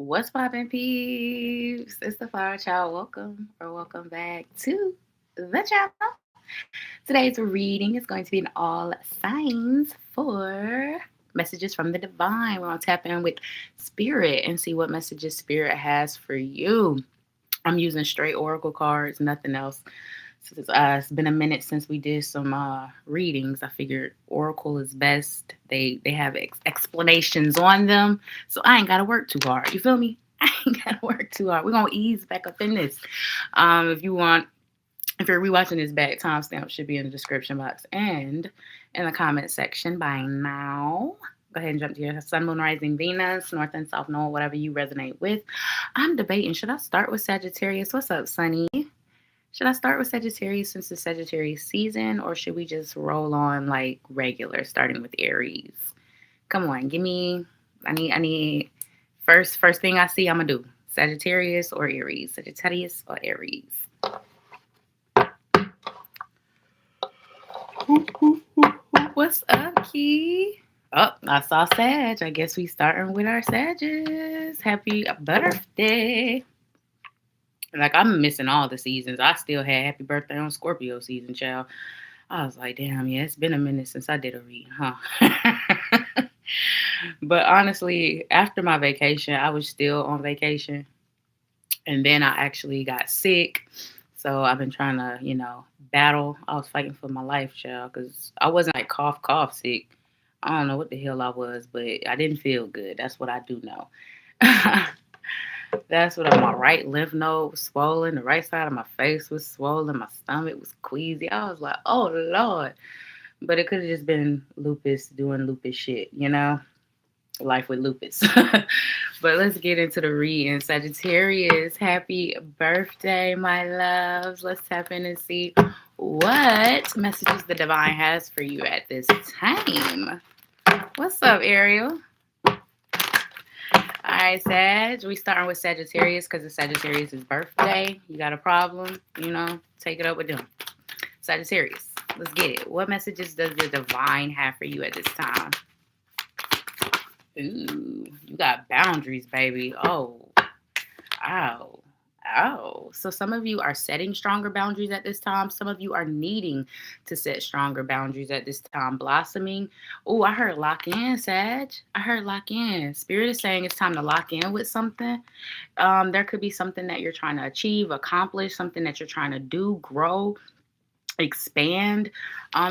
What's poppin', peeps? It's the Flower Child. Welcome back to the channel. Today's reading is going to be an all signs for messages from the divine. We're going to tap in with spirit and see what messages spirit has for you. I'm using straight oracle cards, nothing else. It's been a minute since we did some readings. I figured oracle is best. They have explanations on them, so I ain't gotta work too hard. You feel me? I ain't gotta work too hard. We're gonna ease back up in this. If you're rewatching this back, timestamp should be in the description box and in the comment section by now. Go ahead and jump to your sun, moon, rising, Venus, north and south node, whatever you resonate with. I'm debating, should I start with Sagittarius? What's up, Sunny? Should I start with Sagittarius since it's Sagittarius season, or should we just roll on like regular, starting with Aries? Come on, give me. I need first thing I see. I'm gonna do Sagittarius or Aries. Sagittarius or Aries. What's up, Key? Oh, I saw Sag. I guess we starting with our Sages. Happy birthday. Like, I'm missing all the seasons. I still had happy birthday on Scorpio season, child. I was like, damn, yeah, it's been a minute since I did a read, huh? But honestly, after my vacation, I was still on vacation. And then I actually got sick. So I've been trying to, battle. I was fighting for my life, child, because I wasn't like cough sick. I don't know what the hell I was, but I didn't feel good. That's what I do know. That's what my right lymph node was swollen. The right side of my face was swollen. My stomach was queasy. I was like, oh, Lord. But it could have just been lupus doing lupus shit, Life with lupus. But let's get into the reading. Sagittarius, happy birthday, my loves. Let's tap in and see what messages the divine has for you at this time. What's up, Ariel? All right, Sag. We starting with Sagittarius because it's Sagittarius' birthday. You got a problem? Take it up with them. Sagittarius, let's get it. What messages does the divine have for you at this time? Ooh, you got boundaries, baby. Oh, ow. So some of you are setting stronger boundaries at this time. Some of you are needing to set stronger boundaries at this time. Blossoming. Oh, I heard lock in, Sag. I heard lock in. Spirit is saying it's time to lock in with something. There could be something that you're trying to achieve, accomplish, something that you're trying to do, grow, expand.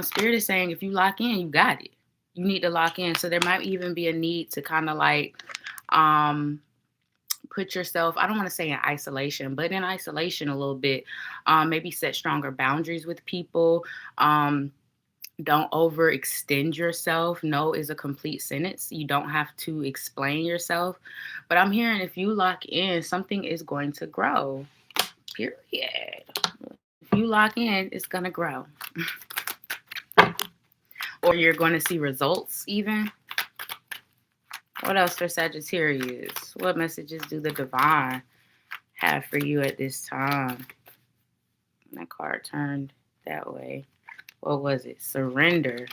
Spirit is saying if you lock in, you got it. You need to lock in. So there might even be a need to kind of like put yourself, I don't want to say in isolation, but in isolation a little bit. Maybe set stronger boundaries with people. Don't overextend yourself. No is a complete sentence. You don't have to explain yourself. But I'm hearing if you lock in, something is going to grow. Period. If you lock in, it's going to grow. Or you're going to see results even. What else for Sagittarius? What messages do the divine have for you at this time? That card turned that way. What was it? Surrender.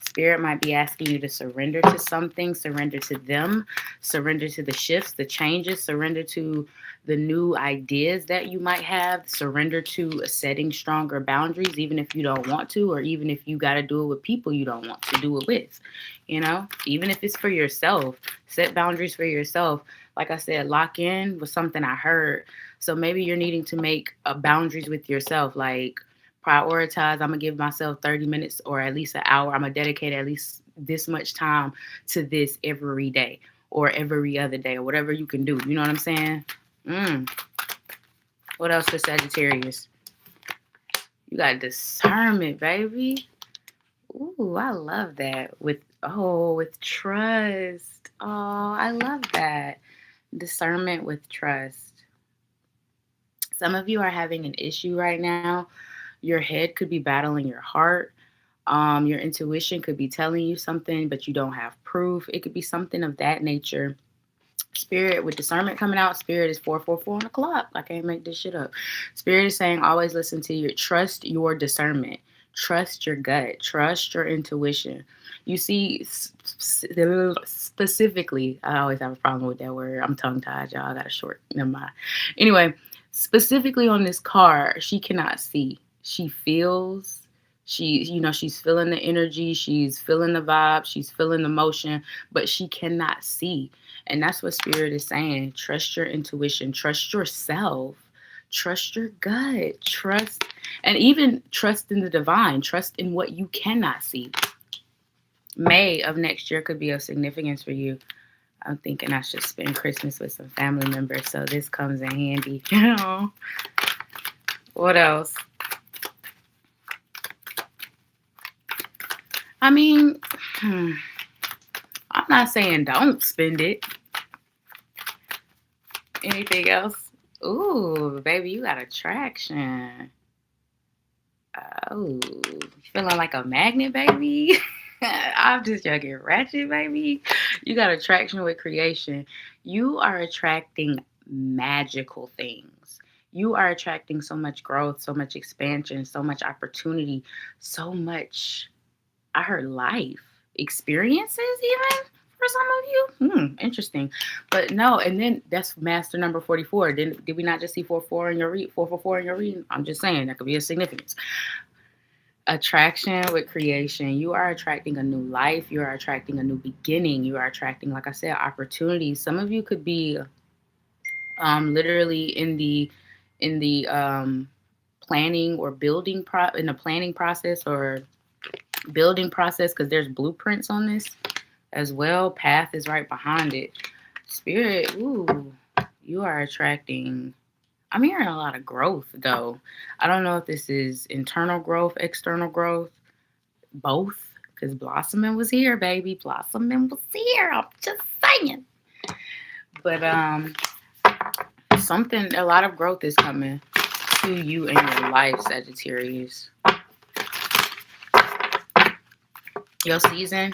Spirit might be asking you to surrender to something, surrender to them, surrender to the shifts, the changes, surrender to the new ideas that you might have, surrender to setting stronger boundaries, even if you don't want to, or even if you got to do it with people you don't want to do it with, even if it's for yourself, set boundaries for yourself. Like I said, lock in was something I heard. So maybe you're needing to make boundaries with yourself, like prioritize. I'm going to give myself 30 minutes or at least an hour. I'm going to dedicate at least this much time to this every day or every other day or whatever you can do. You know what I'm saying? What else for Sagittarius? You got discernment, baby. Ooh, I love that. With trust. Oh, I love that. Discernment with trust. Some of you are having an issue right now. Your head could be battling your heart. Your intuition could be telling you something, but you don't have proof. It could be something of that nature. Spirit with discernment coming out. Spirit is 444 on the clock. I can't make this shit up. Spirit is saying always listen to trust your discernment. Trust your gut. Trust your intuition. You see, specifically, I always have a problem with that word. I'm tongue-tied, y'all. I got a short, never mind. Anyway, specifically on this card, she cannot see. She feels. She's feeling the energy. She's feeling the vibe. She's feeling the motion, but she cannot see. And that's what Spirit is saying. Trust your intuition. Trust yourself. Trust your gut. Trust, and even trust in the divine. Trust in what you cannot see. May of next year could be of significance for you. I'm thinking I should spend Christmas with some family members, so this comes in handy. What else? I mean, I'm not saying don't spend it. Anything else? Ooh, baby, you got attraction. Oh, feeling like a magnet, baby. I'm just joking. Ratchet, baby. You got attraction with creation. You are attracting magical things. You are attracting so much growth, so much expansion, so much opportunity, so much, I heard life experiences even for some of you. Interesting. But no, and then that's master number 44. Did we not just see 44 in your read? 444 in your reading? I'm just saying that could be a significance. Attraction with creation. You are attracting a new life. You are attracting a new beginning. You are attracting, like I said, opportunities. Some of you could be literally in the planning or building in the planning process or building process, because there's blueprints on this as well. Path is right behind it. Spirit, ooh, you are attracting, I'm hearing a lot of growth though. I don't know if this is internal growth, external growth, both, because blossoming was here, baby. Blossoming was here. I'm just saying. But a lot of growth is coming to you in your life, Sagittarius. Your season,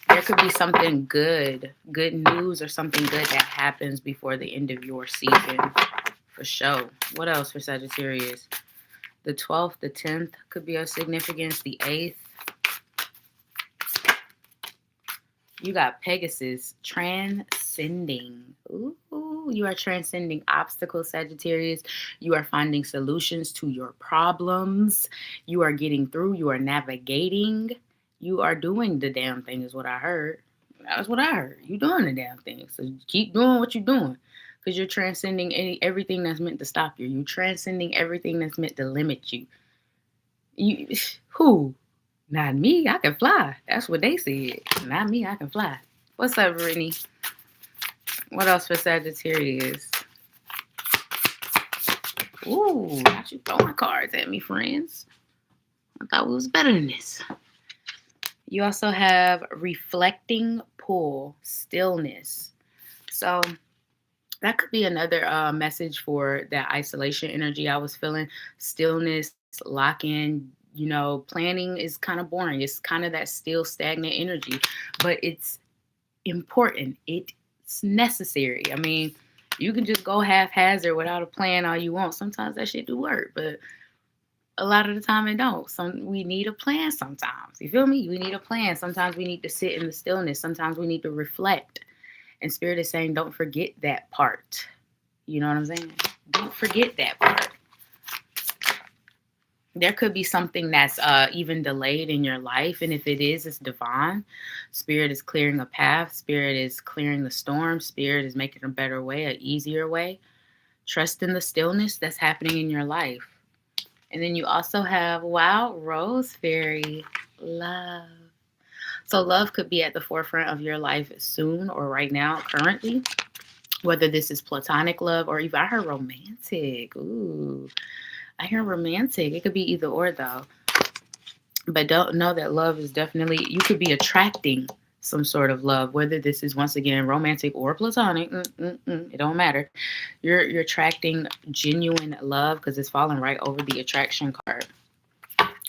there could be something good news or something good that happens before the end of your season, for sure. What else for Sagittarius? The 12th, the 10th could be of significance. The 8th. You got Pegasus, transcending. Ooh, you are transcending obstacles, Sagittarius. You are finding solutions to your problems. You are getting through. You are navigating. You are doing the damn thing is what I heard. That's what I heard. You're doing the damn thing. So keep doing what you're doing. Because you're transcending everything that's meant to stop you. You're transcending everything that's meant to limit you. Who? Not me. I can fly. That's what they said. Not me. I can fly. What's up, Brittany? What else for Sagittarius? Ooh, not you throwing cards at me, friends. I thought we was better than this. You also have reflecting pull, stillness. So that could be another message for that isolation energy I was feeling. Stillness, lock in. Planning is kind of boring. It's kind of that still stagnant energy, but it's important. It's necessary. I mean, you can just go haphazard without a plan all you want. Sometimes that shit do work, but a lot of the time it don't. We need a plan sometimes. You feel me? We need a plan. Sometimes we need to sit in the stillness. Sometimes we need to reflect. And Spirit is saying, don't forget that part. You know what I'm saying? Don't forget that part. There could be something that's even delayed in your life. And if it is, it's divine. Spirit is clearing a path. Spirit is clearing the storm. Spirit is making a better way, an easier way. Trust in the stillness that's happening in your life. And then you also have Wild Rose Fairy, love. So love could be at the forefront of your life soon or right now, currently. Whether this is platonic love or even, I heard romantic. Ooh, I hear romantic. It could be either or though. But don't know that love is definitely, you could be attracting some sort of love, whether this is once again romantic or platonic. It don't matter. You're attracting genuine love because it's falling right over the attraction card.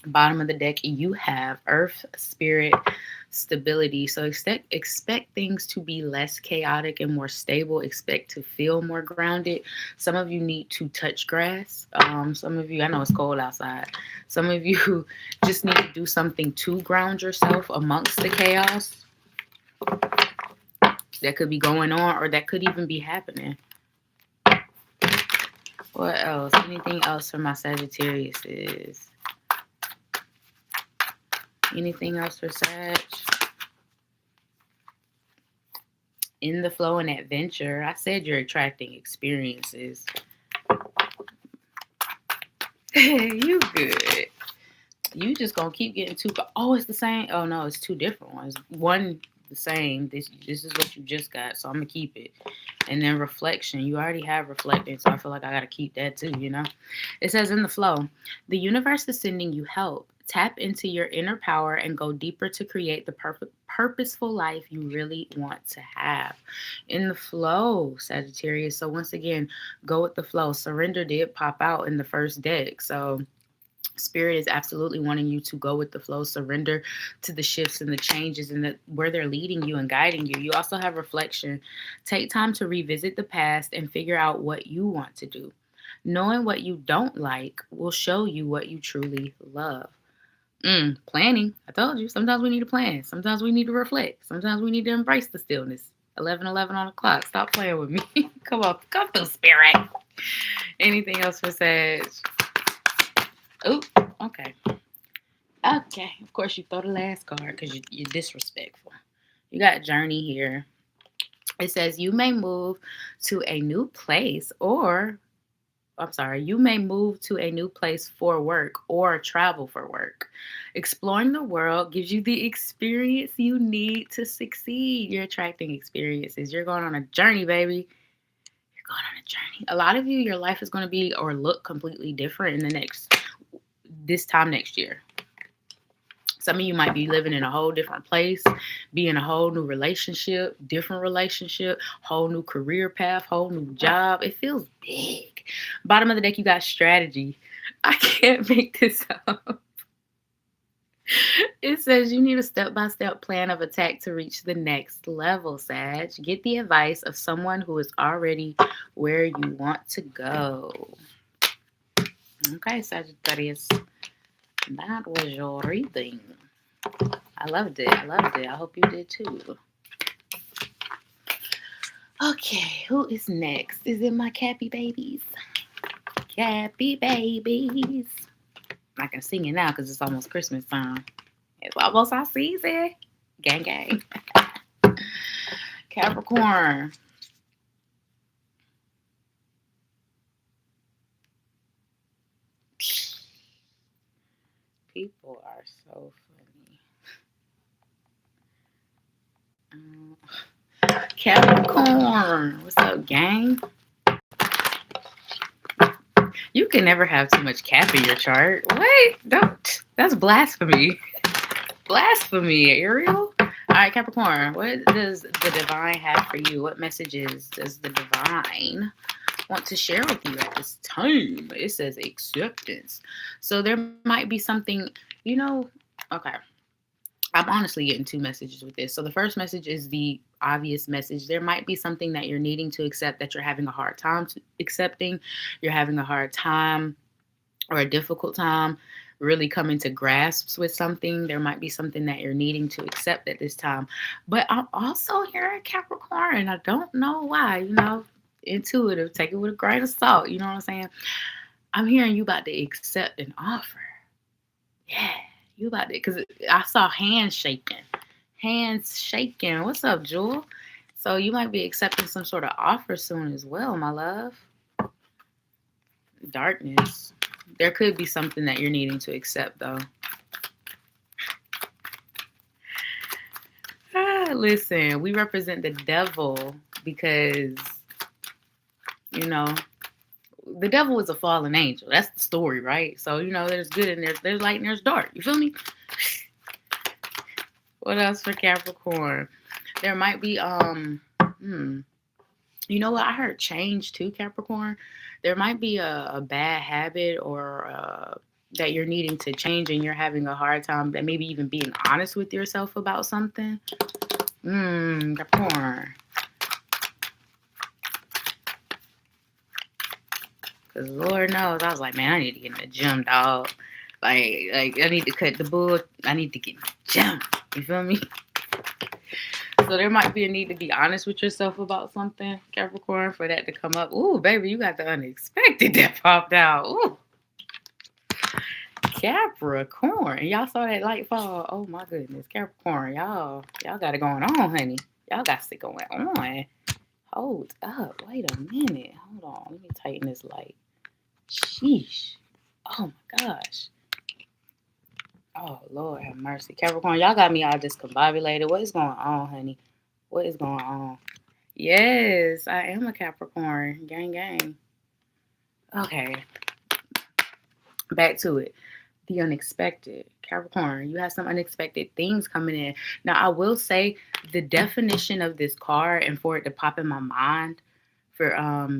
Bottom of the deck, you have Earth, Spirit, stability. So expect things to be less chaotic and more stable. Expect to feel more grounded. Some of you need to touch grass. Some of you, I know it's cold outside. Some of you just need to do something to ground yourself amongst the chaos that could be going on or that could even be happening. What else? Anything else for my Sagittarius is? Anything else for Sag? In the flow and adventure, I said you're attracting experiences. You good. You just gonna keep getting two. Oh, it's the same. Oh no, it's two different ones. One the same. This is what you just got, so I'm gonna keep it. And then reflection. You already have reflecting, so I feel like I gotta keep that too. You know, it says in the flow, the universe is sending you help. Tap into your inner power and go deeper to create the purposeful life you really want to have. In the flow, Sagittarius. So once again, go with the flow. Surrender did pop out in the first deck, so Spirit is absolutely wanting you to go with the flow, surrender to the shifts and the changes and where they're leading you and guiding you. You also have reflection. Take time to revisit the past and figure out what you want to do. Knowing what you don't like will show you what you truly love. Planning. I told you, sometimes we need to plan. Sometimes we need to reflect. Sometimes we need to embrace the stillness. 11:11 on the clock. Stop playing with me. Come on, come through, Spirit. Anything else for Sag? Oh, okay. Okay. Of course, you throw the last card because you're disrespectful. You got Journey here. It says you may move to a new place you may move to a new place for work or travel for work. Exploring the world gives you the experience you need to succeed. You're attracting experiences. You're going on a journey, baby. You're going on a journey. A lot of you, your life is going to be or look completely different in this time next year. Some of you might be living in a whole different place, be in a whole new relationship, different relationship, whole new career path, whole new job. It feels big. Bottom of the deck, you got strategy. I can't make this up. It says you need a step-by-step plan of attack to reach the next level, Sag. Get the advice of someone who is already where you want to go. Okay, Sagittarius. That was your reading. I loved it. I hope you did too. Okay, who is next? Is it my Cappy babies? Cappy babies. I can sing it now because it's almost Christmas time. It's almost our season. Gang, gang. Capricorn. People are so funny. Capricorn. What's up, gang? You can never have too much Cap in your chart. What? Don't. That's blasphemy. Blasphemy, Ariel. All right, Capricorn. What does the divine have for you? What messages does the divine want to share with you at this time? It says acceptance. So there might be something, okay. I'm honestly getting two messages with this. So the first message is the obvious message. There might be something that you're needing to accept that you're having a hard time accepting. You're having a hard time or a difficult time really coming to grasps with something. There might be something that you're needing to accept at this time. But I'm also hearing Capricorn. I don't know why, intuitive. Take it with a grain of salt. You know what I'm saying? I'm hearing you about to accept an offer. Yeah. You about to, because I saw hands shaking. What's up, Jewel? So you might be accepting some sort of offer soon as well, my love. Darkness. There could be something that you're needing to accept, though. Listen, we represent the devil because, the devil is a fallen angel. That's the story, right? So, there's good and there's light and there's dark. You feel me? What else for Capricorn? There might be, you know what? I heard change too, Capricorn. There might be a bad habit or that you're needing to change and you're having a hard time, that maybe even being honest with yourself about something. Capricorn. Because Lord knows, I was like, man, I need to get in the gym, dog. Like I need to cut the bull. I need to get in the gym. You feel me? So there might be a need to be honest with yourself about something, Capricorn, for that to come up. Ooh, baby, you got the unexpected that popped out. Ooh. Capricorn. Y'all saw that light fall. Oh my goodness. Capricorn, y'all got it going on, honey. Y'all got it going on. Hold up. Wait a minute. Hold on. Let me tighten this light. Sheesh. Oh my gosh. Oh Lord have mercy. Capricorn, y'all got me all discombobulated. What is going on, honey? What is going on? Yes, I am a Capricorn. Gang, gang. Okay. Back to it. The unexpected. Capricorn, you have some unexpected things coming in. Now, I will say the definition of this card, and for it to pop in my mind for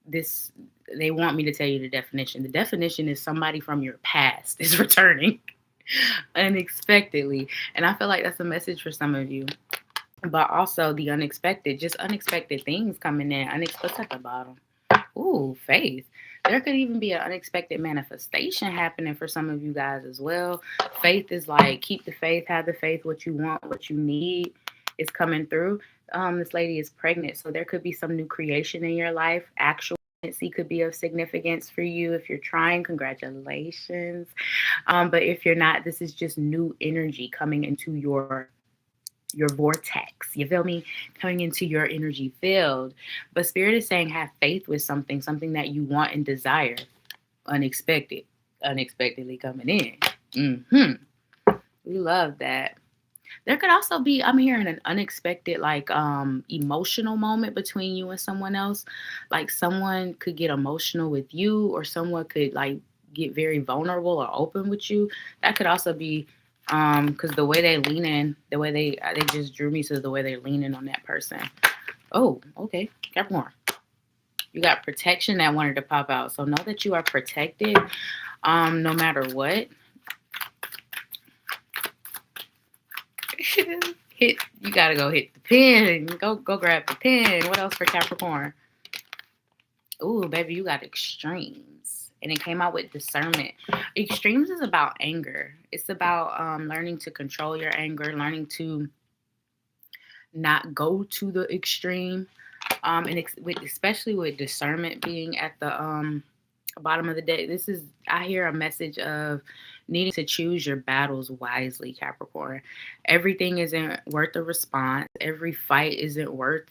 this, they want me to tell you the definition. The definition is somebody from your past is returning unexpectedly. And I feel like that's a message for some of you. But also the unexpected, just unexpected things coming in. What's at the bottom? Ooh, faith. There could even be an unexpected manifestation happening for some of you guys as well. Faith is like, keep the faith, have the faith, what you want, what you need is coming through. This lady is pregnant, so there could be some new creation in your life. Actual pregnancy could be of significance for you. If you're trying, congratulations. But if you're not, this is just new energy coming into your vortex, you feel me, coming into your energy field. But Spirit is saying have faith with something that you want and desire. Unexpectedly coming in. We love that. There could also be, I'm hearing an unexpected like emotional moment between you and someone else. Like someone could get emotional with you, or someone could like get very vulnerable or open with you. That could also be because the way they lean in, the way they just drew me to the way they're leaning on that person. Oh, okay. Capricorn. You got protection that wanted to pop out. So know that you are protected no matter what. You gotta go hit the pen. Go grab the pen. What else for Capricorn? Ooh, baby, you got extremes. And it came out with discernment. Extremes is about anger. It's about learning to control your anger, learning to not go to the extreme. And especially with discernment being at the bottom of the day, I hear a message of needing to choose your battles wisely, Capricorn. Everything isn't worth a response. Every fight isn't worth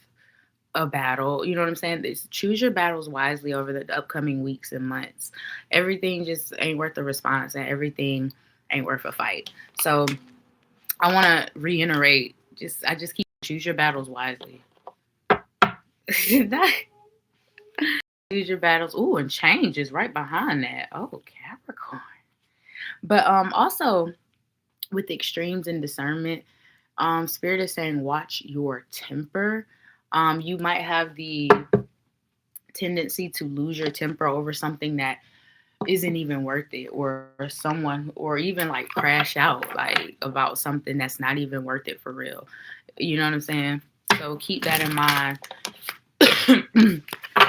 a battle. You know what I'm saying? Choose your battles wisely over the upcoming weeks and months. Everything just ain't worth a response, and everything ain't worth a fight. So I want to reiterate, I just keep choose your battles wisely. Choose your battles. Ooh, and change is right behind that. Oh, Capricorn. But also with extremes and discernment, Spirit is saying watch your temper. You might have the tendency to lose your temper over something that isn't even worth it, or someone, or even like crash out like about something that's not even worth it for real. You know what I'm saying? So keep that in mind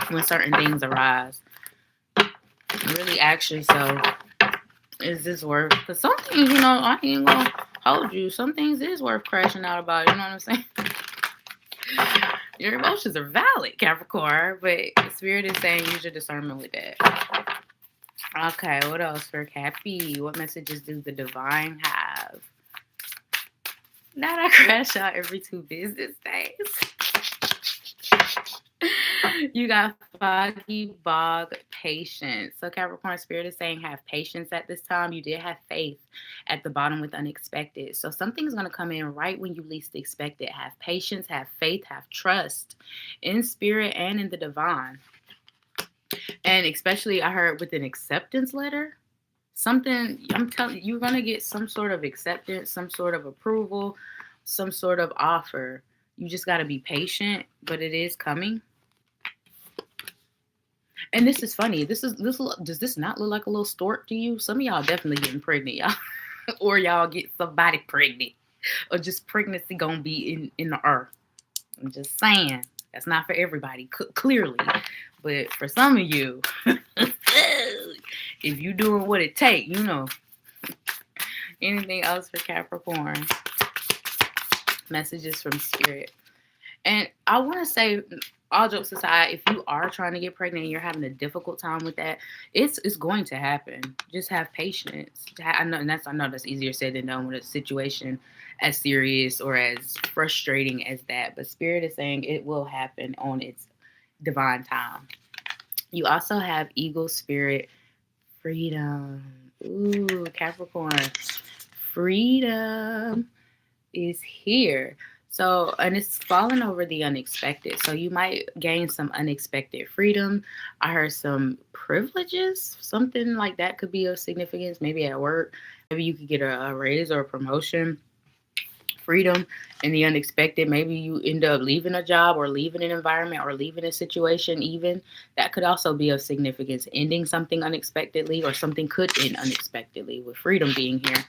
when certain things arise. Really ask yourself, is this worth? Because some things, I ain't gonna hold you. Some things is worth crashing out about. You know what I'm saying? Your emotions are valid, Capricorn, but Spirit is saying use your discernment with that. Okay, what else for Cappy? What messages do the divine have? Not I crash out every 2 business days. You got foggy bog patience. So Capricorn, Spirit is saying have patience at this time. You did have faith at the bottom with unexpected. So something's going to come in right when you least expect it. Have patience, have faith, have trust in Spirit and in the divine. And especially I heard with an acceptance letter, something, I'm telling you, you're going to get some sort of acceptance, some sort of approval, some sort of offer. You just got to be patient, but it is coming. And this is funny. Does this not look like a little stork to you? Some of y'all definitely getting pregnant, y'all. Or y'all get somebody pregnant. Or just pregnancy gonna be in the earth. I'm just saying. That's not for everybody, clearly. But for some of you, if you doing what it take, you know. Anything else for Capricorn? Messages from Spirit. And I want to say, all jokes aside, if you are trying to get pregnant and you're having a difficult time with that, it's going to happen. Just have patience. I know that's easier said than done with a situation as serious or as frustrating as that. But Spirit is saying it will happen on its divine time. You also have Eagle Spirit, freedom. Ooh, Capricorn, freedom is here. So, and it's falling over the unexpected. So you might gain some unexpected freedom. I heard some privileges, something like that could be of significance, maybe at work. Maybe you could get a raise or a promotion. Freedom and the unexpected. Maybe you end up leaving a job or leaving an environment or leaving a situation, even that could also be of significance. Ending something unexpectedly, or something could end unexpectedly with freedom being here.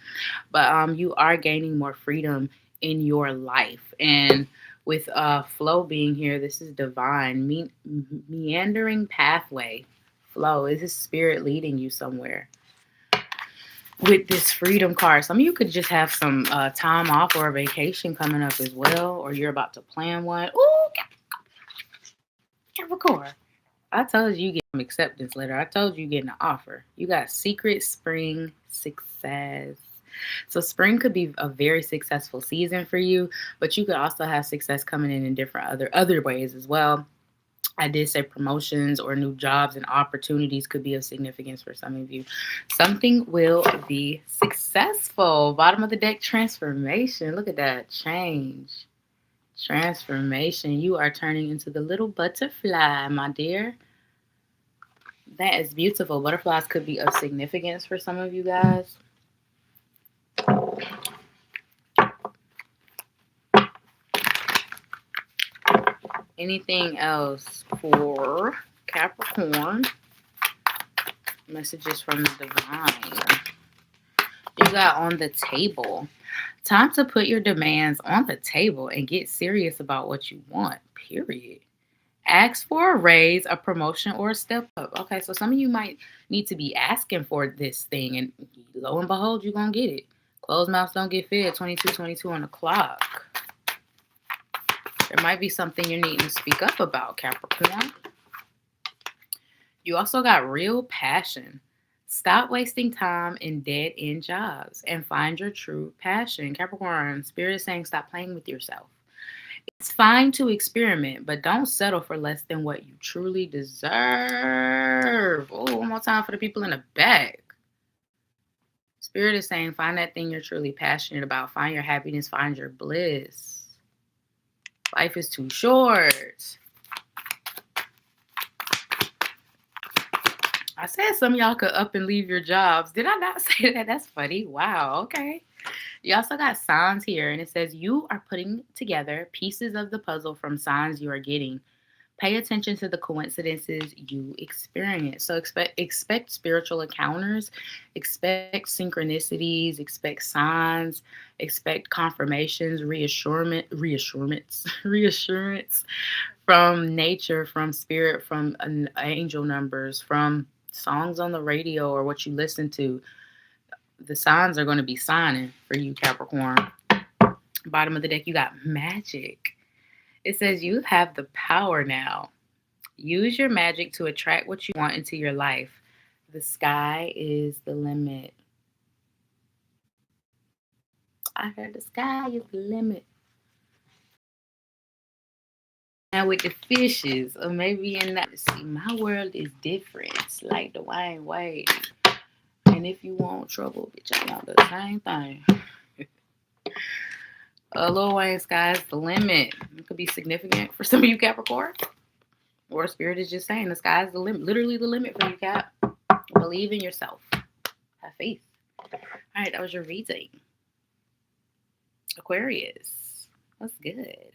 But you are gaining more freedom in your life. And with flow being here, this is divine, meandering pathway. Flow is his spirit leading you somewhere. With this freedom card, some of you could just have some time off or a vacation coming up as well, or you're about to plan one. Ooh, Capricorn. I told you get an acceptance letter. I told you getting an offer. You got secret spring success. So spring could be a very successful season for you, but you could also have success coming in different other ways as well. I did say promotions or new jobs and opportunities could be of significance for some of you. Something will be successful. Bottom of the deck, transformation. Look at that. Change. Transformation. You are turning into the little butterfly, my dear. That is beautiful. Butterflies could be of significance for some of you guys. Anything else for Capricorn? Messages from the divine. You got on the table. Time to put your demands on the table and get serious about what you want, period. Ask for a raise, a promotion, or a step up. Okay, so some of you might need to be asking for this thing, and lo and behold, you're going to get it. Closed mouths don't get fed. 22:22 on the clock. There might be something you're needing to speak up about, Capricorn. You also got real passion. Stop wasting time in dead-end jobs and find your true passion. Capricorn, Spirit is saying stop playing with yourself. It's fine to experiment, but don't settle for less than what you truly deserve. Oh, one more time for the people in the back. Spirit is saying find that thing you're truly passionate about. Find your happiness. Find your bliss. Life is too short. I said some of y'all could up and leave your jobs. Did I not say that? That's funny. Wow. Okay. You also got signs here, and it says you are putting together pieces of the puzzle from signs you are getting. Pay attention to the coincidences you experience. So expect spiritual encounters, expect synchronicities, expect signs, expect confirmations, reassurance from nature, from spirit, from angel numbers, from songs on the radio or what you listen to. The signs are going to be signing for you, Capricorn. Bottom of the deck, you got magic. It says you have the power now. Use your magic to attract what you want into your life. The sky is the limit. I heard the sky is the limit. Now with the fishes, or maybe in that, see, my world is different. It's like Dwayne Wade. And if you want trouble, bitch, I want the same thing. Lil Wayne, sky's the limit. It could be significant for some of you Capricorn. Or Spirit is just saying the sky's the limit. Literally the limit for you, Cap. Believe in yourself. Have faith. All right, that was your reading. Aquarius. What's good?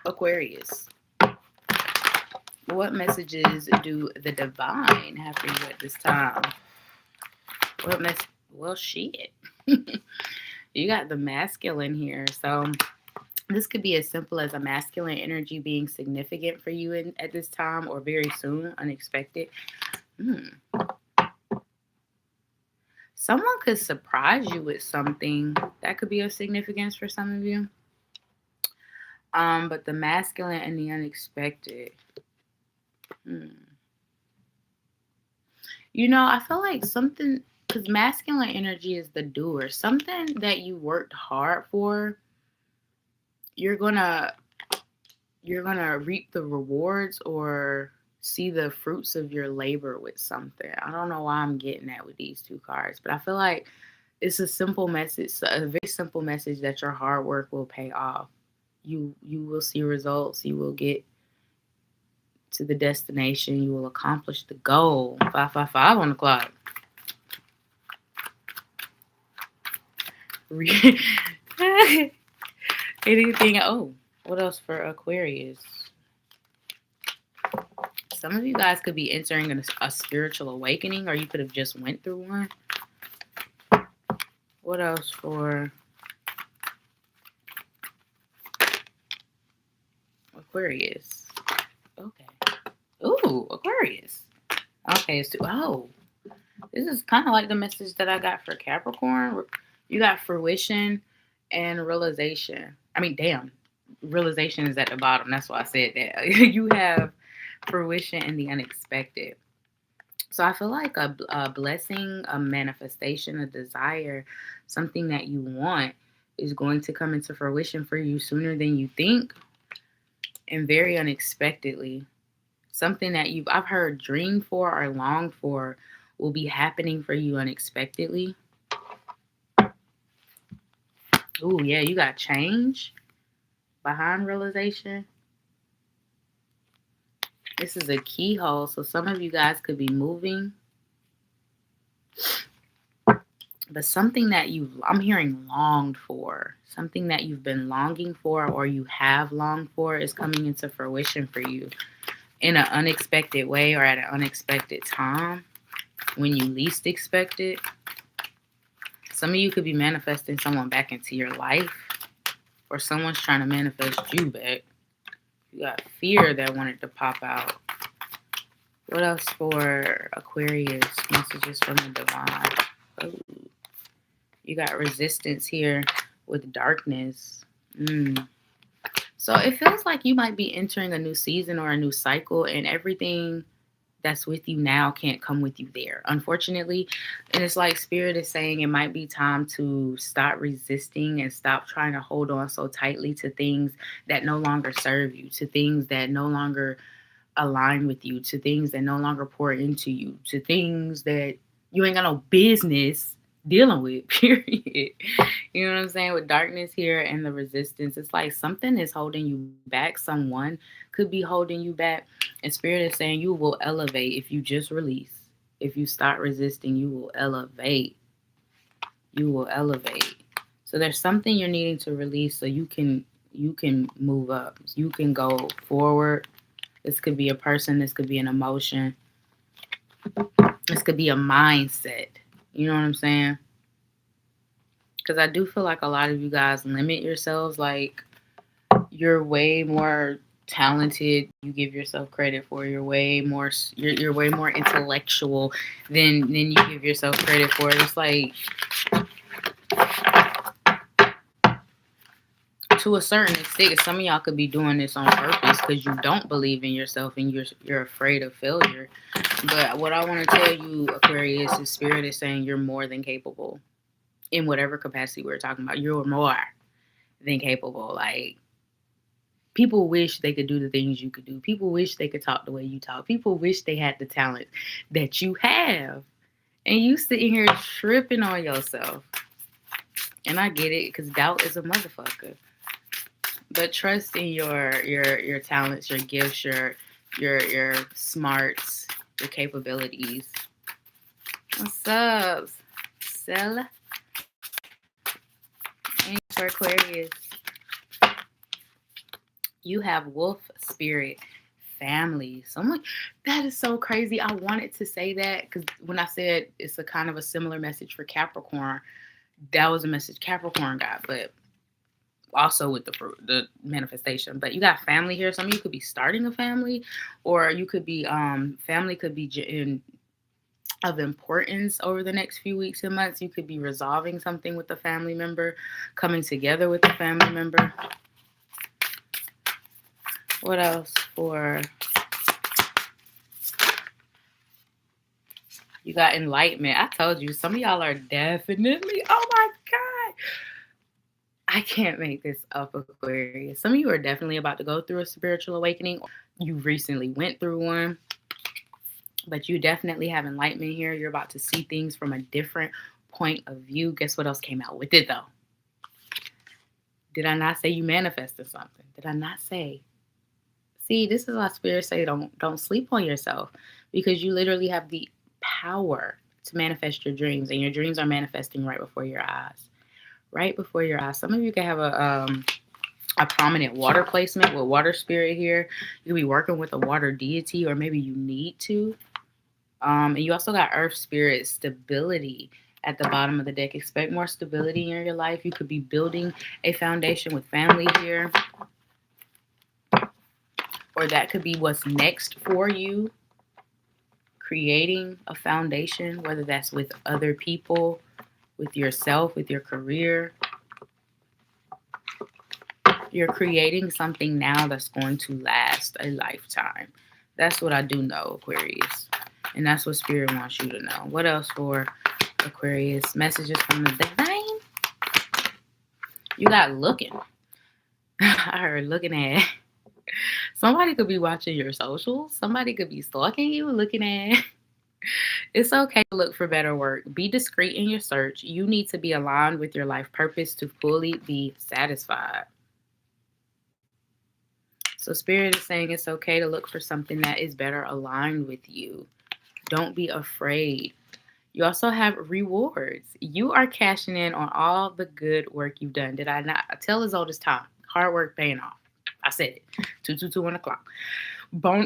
Aquarius. What messages do the divine have for you at this time? Well, shit. You got the masculine here. So this could be as simple as a masculine energy being significant for you at this time, or very soon, unexpected. Someone could surprise you with something that could be of significance for some of you. But the masculine and the unexpected. You know, I feel like something, because masculine energy is the doer. Something that you worked hard for, you're gonna reap the rewards or see the fruits of your labor with something. I don't know why I'm getting that with these two cards, but I feel like it's a simple message, a very simple message that your hard work will pay off. You will see results. You will get to the destination. You will accomplish the goal. 555 on the clock. Anything? Oh, what else for Aquarius? Some of you guys could be entering a spiritual awakening, or you could have just went through one. What else for Aquarius? Okay. Ooh, Aquarius. Okay, so this is kind of like the message that I got for Capricorn. You got fruition and realization. I mean, damn, realization is at the bottom. That's why I said that. You have fruition and the unexpected. So I feel like a blessing, a manifestation, a desire, something that you want is going to come into fruition for you sooner than you think, and very unexpectedly. Something that I've heard dreamed for or longed for will be happening for you unexpectedly. Ooh, yeah, you got change behind realization. This is a keyhole, so some of you guys could be moving. But something that I'm hearing longed for, something that you've been longing for or you have longed for is coming into fruition for you in an unexpected way or at an unexpected time when you least expect it. Some of you could be manifesting someone back into your life, or someone's trying to manifest you back. You got fear that wanted to pop out. What else for Aquarius? Messages from the divine. Ooh. You got resistance here with darkness. So it feels like you might be entering a new season or a new cycle, and everything that's with you now can't come with you there, unfortunately. And it's like Spirit is saying it might be time to stop resisting and stop trying to hold on so tightly to things that no longer serve you, to things that no longer align with you, to things that no longer pour into you, to things that you ain't got no business dealing with, period. You know what I'm saying? With darkness here and the resistance, it's like something is holding you back. Someone could be holding you back. And Spirit is saying you will elevate if you just release. If you start resisting, you will elevate. You will elevate. So there's something you're needing to release so you can move up. You can go forward. This could be a person. This could be an emotion. This could be a mindset. You know what I'm saying? Because I do feel like a lot of you guys limit yourselves. Like, you're way more talented. You give yourself credit for. You're way more intellectual than you give yourself credit for. It's like, to a certain extent, some of y'all could be doing this on purpose because you don't believe in yourself and you're afraid of failure. But what I want to tell you, Aquarius, is Spirit is saying you're more than capable. In whatever capacity we're talking about, you're more than capable. Like, people wish they could do the things you could do. People wish they could talk the way you talk. People wish they had the talent that you have. And you sitting here tripping on yourself. And I get it, because doubt is a motherfucker. But trust in your talents, your gifts, your smarts, your capabilities. What's up, Stella? And for Aquarius, You have wolf spirit family. Someone that is so crazy. I wanted to say that because when I said it's a kind of a similar message for Capricorn, that was a message Capricorn got, but also with the manifestation. But you got family here. Some of you could be starting a family, or you could be family could be of importance over the next few weeks and months. You could be resolving something with a family member, coming together with a family member. What else for? You got enlightenment. I told you, some of y'all are definitely, oh my God. I can't make this up, Aquarius. Some of you are definitely about to go through a spiritual awakening. You recently went through one, but you definitely have enlightenment here. You're about to see things from a different point of view. Guess what else came out with it, though? Did I not say you manifested something? Did I not say? See, this is why spirits say don't sleep on yourself, because you literally have the power to manifest your dreams, and your dreams are manifesting right before your eyes. Right before your eyes. Some of you can have a prominent water placement with water spirit here. You could be working with a water deity, or maybe you need to. And you also got earth spirit stability at the bottom of the deck. Expect more stability in your life. You could be building a foundation with family here, or that could be what's next for you. Creating a foundation, whether that's with other people, with yourself, with your career. You're creating something now that's going to last a lifetime. That's what I do know, Aquarius. And that's what Spirit wants you to know. What else for Aquarius? Messages from the divine. You got looking. I heard looking at. Somebody could be watching your socials. Somebody could be stalking you, looking at. It's okay to look for better work. Be discreet in your search. You need to be aligned with your life purpose to fully be satisfied. So Spirit is saying it's okay to look for something that is better aligned with you. Don't be afraid. You also have rewards. You are cashing in on all the good work you've done. Did I not? I tell as old as time. Hard work paying off. I said it. 222 on the clock.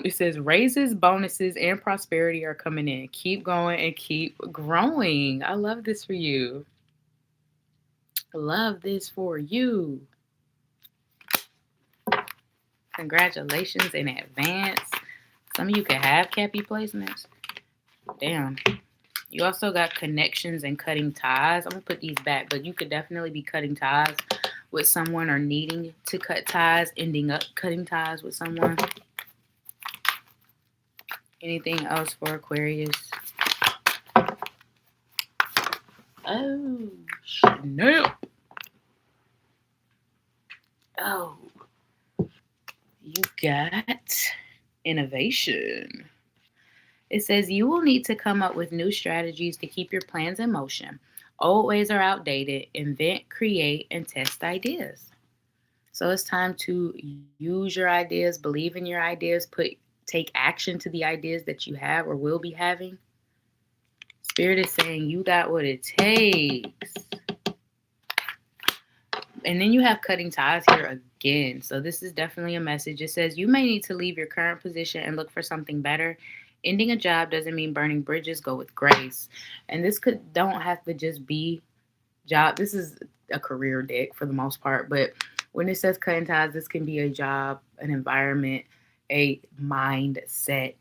It says raises, bonuses, and prosperity are coming in. Keep going and keep growing. I love this for you. I love this for you. Congratulations in advance. Some of you can have Cappy placements. Damn. You also got connections and cutting ties. I'm going to put these back, but you could definitely be cutting ties with someone, or needing to cut ties, ending up cutting ties with someone. Anything else for Aquarius? Oh, snap. Oh, you got innovation. It says you will need to come up with new strategies to keep your plans in motion. Old ways are outdated. Invent, create, and test ideas. So it's time to use your ideas, believe in your ideas, take action to the ideas that you have or will be having. Spirit is saying you got what it takes. And then you have cutting ties here again. So this is definitely a message. It says you may need to leave your current position and look for something better. Ending a job doesn't mean burning bridges. Go with grace. And this don't have to just be job. This is a career deck for the most part. But when it says cutting ties, this can be a job, an environment, a mindset,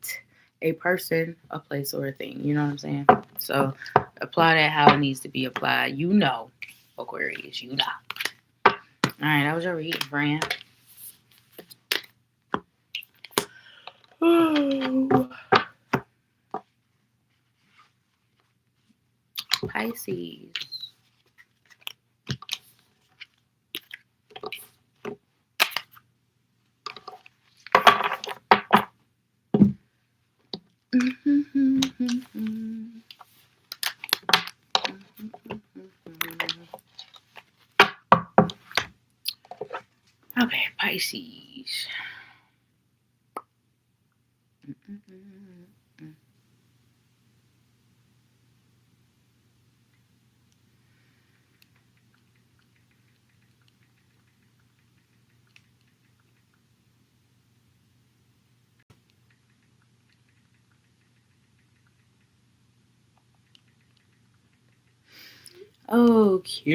a person, a place, or a thing. You know what I'm saying? So apply that how it needs to be applied. You know, Aquarius, you know. All right, that was your reading, friend. Oh. Pisces. Okay, Pisces. Okay.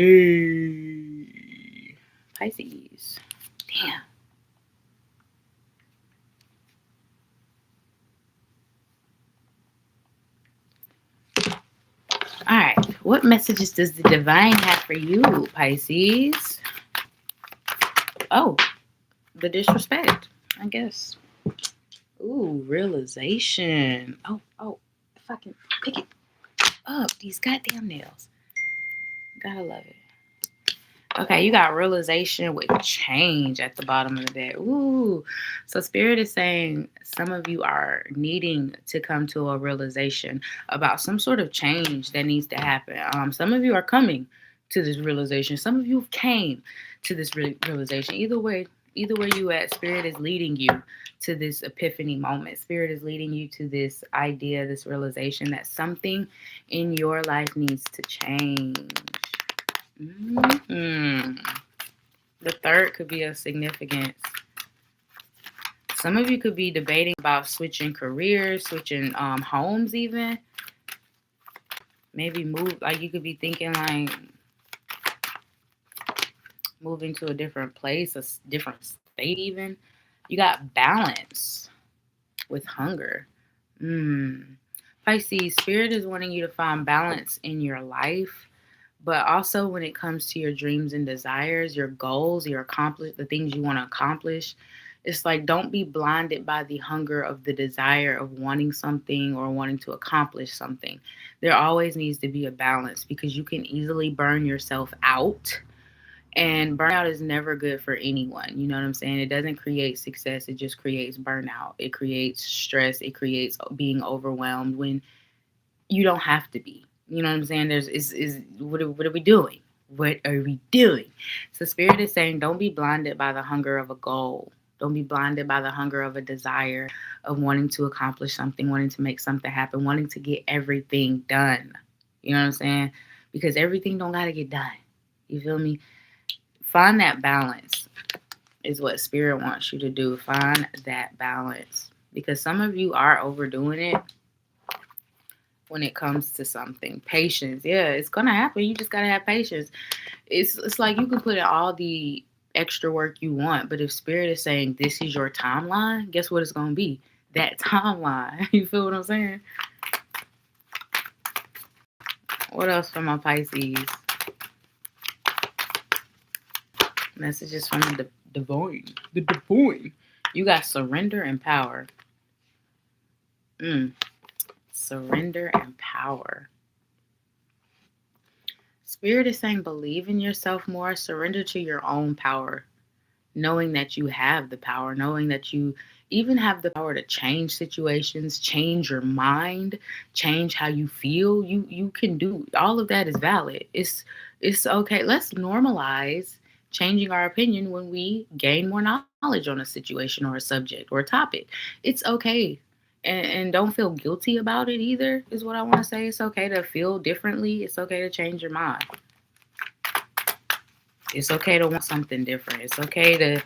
Pisces. Damn. All right. What messages does the divine have for you, Pisces? Oh, the disrespect, I guess. Ooh, realization. Oh, if I can pick it up, these goddamn nails. Gotta love it. Okay, you got realization with change at the bottom of the deck. Ooh. So Spirit is saying some of you are needing to come to a realization about some sort of change that needs to happen. Some of you are coming to this realization. Some of you came to this realization. Either way you at, Spirit is leading you to this epiphany moment. Spirit is leading you to this idea, this realization that something in your life needs to change. Mm-hmm. The third could be of significance. Some of you could be debating about switching careers, switching homes even. Maybe move, like you could be thinking like moving to a different place, a different state even. You got balance with hunger. Pisces, Spirit is wanting you to find balance in your life. But also when it comes to your dreams and desires, your goals, the things you want to accomplish, it's like don't be blinded by the hunger of the desire of wanting something or wanting to accomplish something. There always needs to be a balance because you can easily burn yourself out. And burnout is never good for anyone. You know what I'm saying? It doesn't create success. It just creates burnout. It creates stress. It creates being overwhelmed when you don't have to be. You know what I'm saying? What are we doing? What are we doing? So Spirit is saying, don't be blinded by the hunger of a goal. Don't be blinded by the hunger of a desire of wanting to accomplish something, wanting to make something happen, wanting to get everything done. You know what I'm saying? Because everything don't gotta get done. You feel me? Find that balance is what Spirit wants you to do. Find that balance. Because some of you are overdoing it when it comes to something. Patience. Yeah, it's going to happen. You just got to have patience. It's like you can put in all the extra work you want, but if Spirit is saying this is your timeline, guess what it's going to be? That timeline. You feel what I'm saying? What else from my Pisces? Messages from the divine. The divine. You got surrender and power. Surrender and power. Spirit is saying believe in yourself more. Surrender to your own power. Knowing that you have the power. Knowing that you even have the power to change situations, change your mind, change how you feel. You can do all of that is valid. It's okay. Let's normalize changing our opinion when we gain more knowledge on a situation or a subject or a topic. It's okay. And don't feel guilty about it either, is what I want to say. It's okay to feel differently. It's okay to change your mind. It's okay to want something different. It's okay to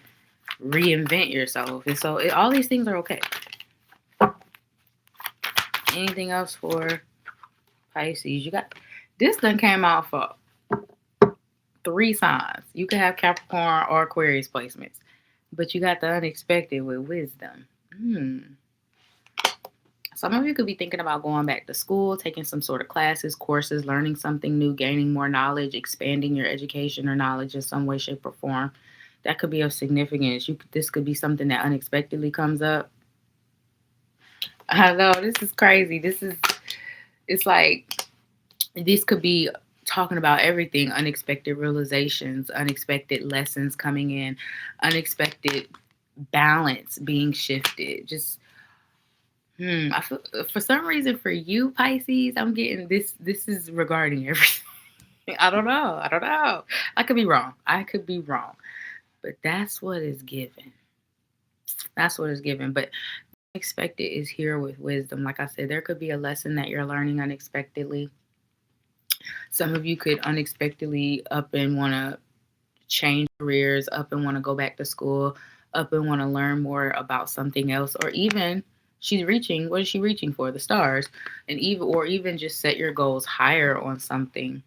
reinvent yourself. All these things are okay. Anything else for Pisces? You got this done came out for 3 signs. You could have Capricorn or Aquarius placements, but you got the unexpected with wisdom. Some of you could be thinking about going back to school, taking some sort of classes, courses, learning something new, gaining more knowledge, expanding your education or knowledge in some way, shape, or form. That could be of significance. This could be something that unexpectedly comes up. I know, this is crazy. It's like, this could be talking about everything. Unexpected realizations, unexpected lessons coming in, unexpected balance being shifted. Just, I feel, for some reason for you, Pisces, I'm getting this is regarding everything. I don't know. I could be wrong. But that's what is given. But unexpected is here with wisdom. Like I said, there could be a lesson that you're learning unexpectedly. Some of you could unexpectedly up and want to change careers, up and want to go back to school, up and want to learn more about something else, or even what is she reaching for? The stars. And even just set your goals higher on something.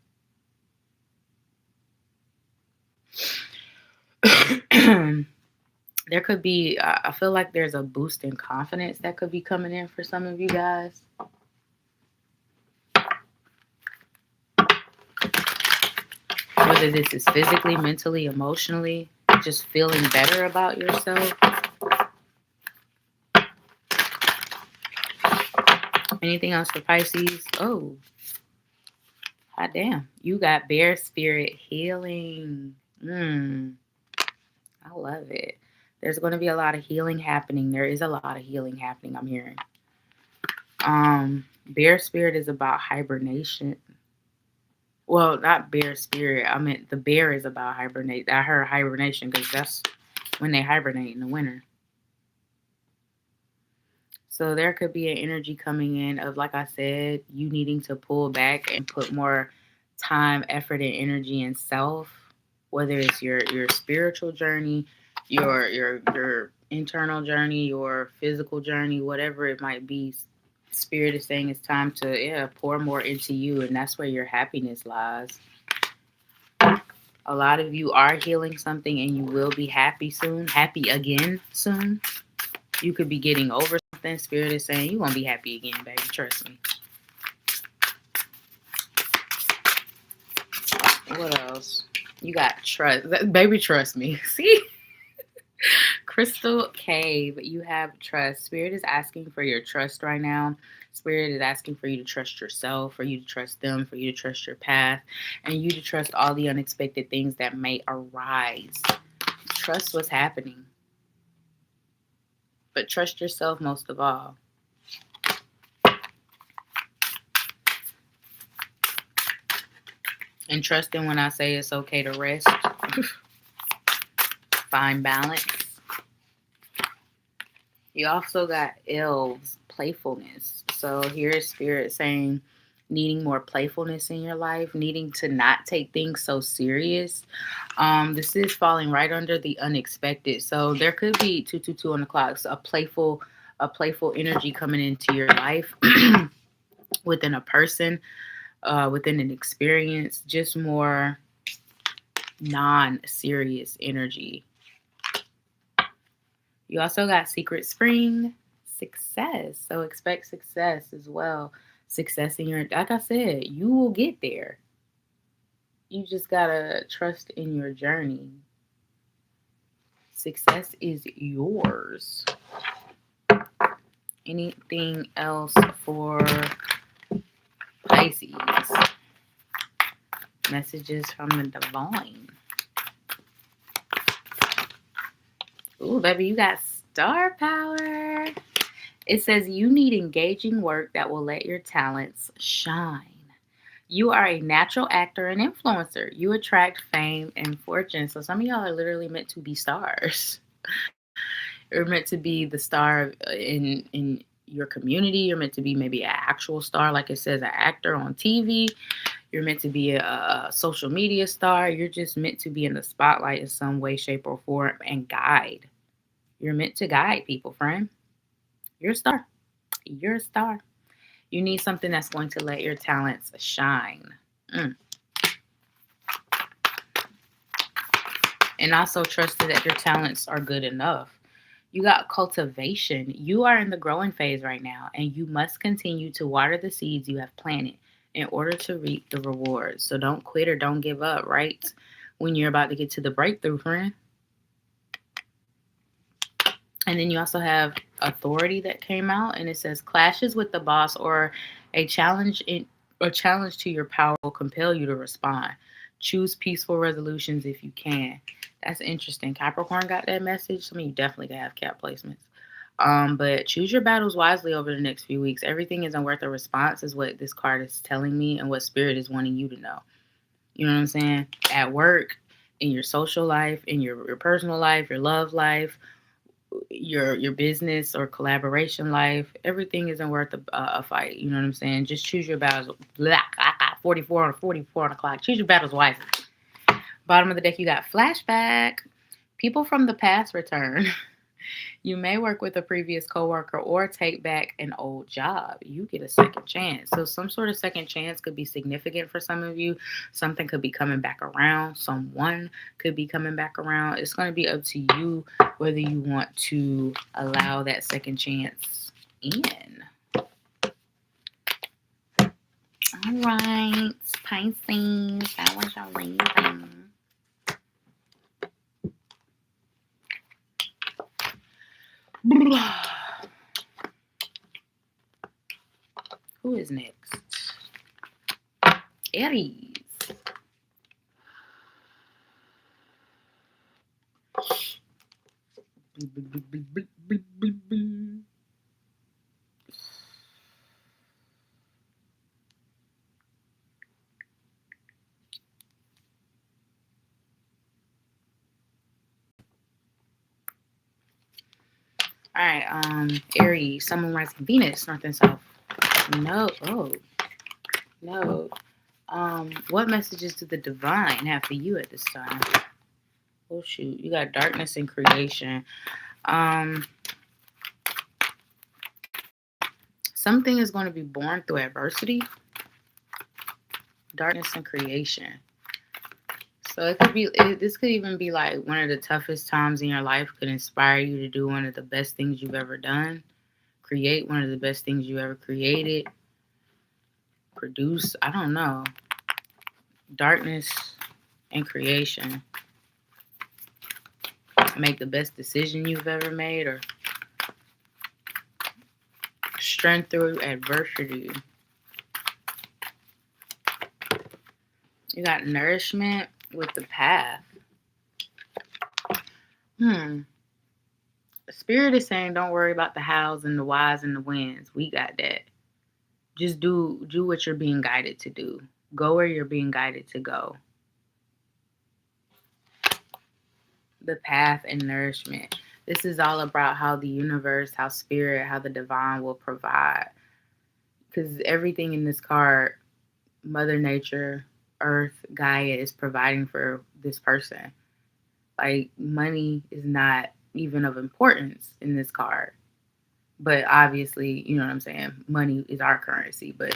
There could be, I feel like there's a boost in confidence that could be coming in for some of you guys. Whether this is physically, mentally, emotionally, just feeling better about yourself. Anything else for Pisces? Oh, hot damn. You got bear spirit healing. I love it. There's going to be a lot of healing happening. There is a lot of healing happening, I'm hearing. Bear spirit is about hibernation. Well, not bear spirit. I meant the bear is about hibernate. I heard hibernation because that's when they hibernate in the winter. So there could be an energy coming in of, like I said, you needing to pull back and put more time, effort, and energy in self, whether it's your spiritual journey, your internal journey, your physical journey, whatever it might be. Spirit is saying it's time to pour more into you, and that's where your happiness lies. A lot of you are healing something, and you will be happy soon, happy again soon. You could be getting over something. Spirit is saying you're going to be happy again, baby. Trust me. What else? You got trust. Baby, trust me. See? Crystal Cave. You have trust. Spirit is asking for your trust right now. Spirit is asking for you to trust yourself, for you to trust them, for you to trust your path, and you to trust all the unexpected things that may arise. Trust what's happening. But trust yourself most of all. And trust in when I say it's okay to rest. Find balance. You also got elves, playfulness. So here's Spirit saying needing more playfulness in your life, needing to not take things so serious. This is falling right under the unexpected. So there could be 222 on the clock. So a playful energy coming into your life within a person, within an experience, just more non-serious energy. You also got Secret Spring, success. So expect success as well. Success in your, like I said, you will get there. You just gotta trust in your journey. Success is yours. Anything else for Pisces? Messages from the divine. Ooh, baby, you got star power. It says you need engaging work that will let your talents shine. You are a natural actor and influencer. You attract fame and fortune. So some of y'all are literally meant to be stars. You're meant to be the star in your community. You're meant to be maybe an actual star, like it says, an actor on TV. You're meant to be a social media star. You're just meant to be in the spotlight in some way, shape, or form and guide. You're meant to guide people, friend. You're a star. You're a star. You need something that's going to let your talents shine. And also trust that your talents are good enough. You got cultivation. You are in the growing phase right now, and you must continue to water the seeds you have planted in order to reap the rewards. So don't quit or don't give up, right? When you're about to get to the breakthrough, friend. And then you also have authority that came out, and it says clashes with the boss or a challenge to your power will compel you to respond. Choose peaceful resolutions if you can. That's interesting. Capricorn got that message. Some of you definitely can have cap placements. But choose your battles wisely over the next few weeks. Everything isn't worth a response is what this card is telling me and what Spirit is wanting you to know. You know what I'm saying? At work, in your social life, in your personal life, your love life, your business or collaboration life, everything isn't worth a fight. You know what I'm saying? Just choose your battles. 44 on the clock. Choose your battles wisely. Bottom of the deck, you got flashback. People from the past return. You may work with a previous coworker or take back an old job. You get a second chance. So some sort of second chance could be significant for some of you. Something could be coming back around. Someone could be coming back around. It's going to be up to you whether you want to allow that second chance in. All right, Pisces, that was your reading. Who is next? Aries. All right, Aries, Sun, Moon, Rising, Venus, North and South. No, no. What messages do the divine have for you at this time? Oh shoot, you got darkness and creation. Something is going to be born through adversity. Darkness and creation. So it could be. This could even be like one of the toughest times in your life. Could inspire you to do one of the best things you've ever done. Create one of the best things you ever created. Produce. I don't know. Darkness and creation. Make the best decision you've ever made, or strength through adversity. You got nourishment with the path. Spirit is saying don't worry about the hows and the whys and the whens. We got that. Just do what you're being guided to do. Go where you're being guided to go. The path and nourishment. This is all about how the universe, how spirit, how the divine will provide. Because everything in this card, Mother Nature, Earth, Gaia is providing for this person. Like, money is not even of importance in this card. But obviously, you know what I'm saying? Money is our currency. But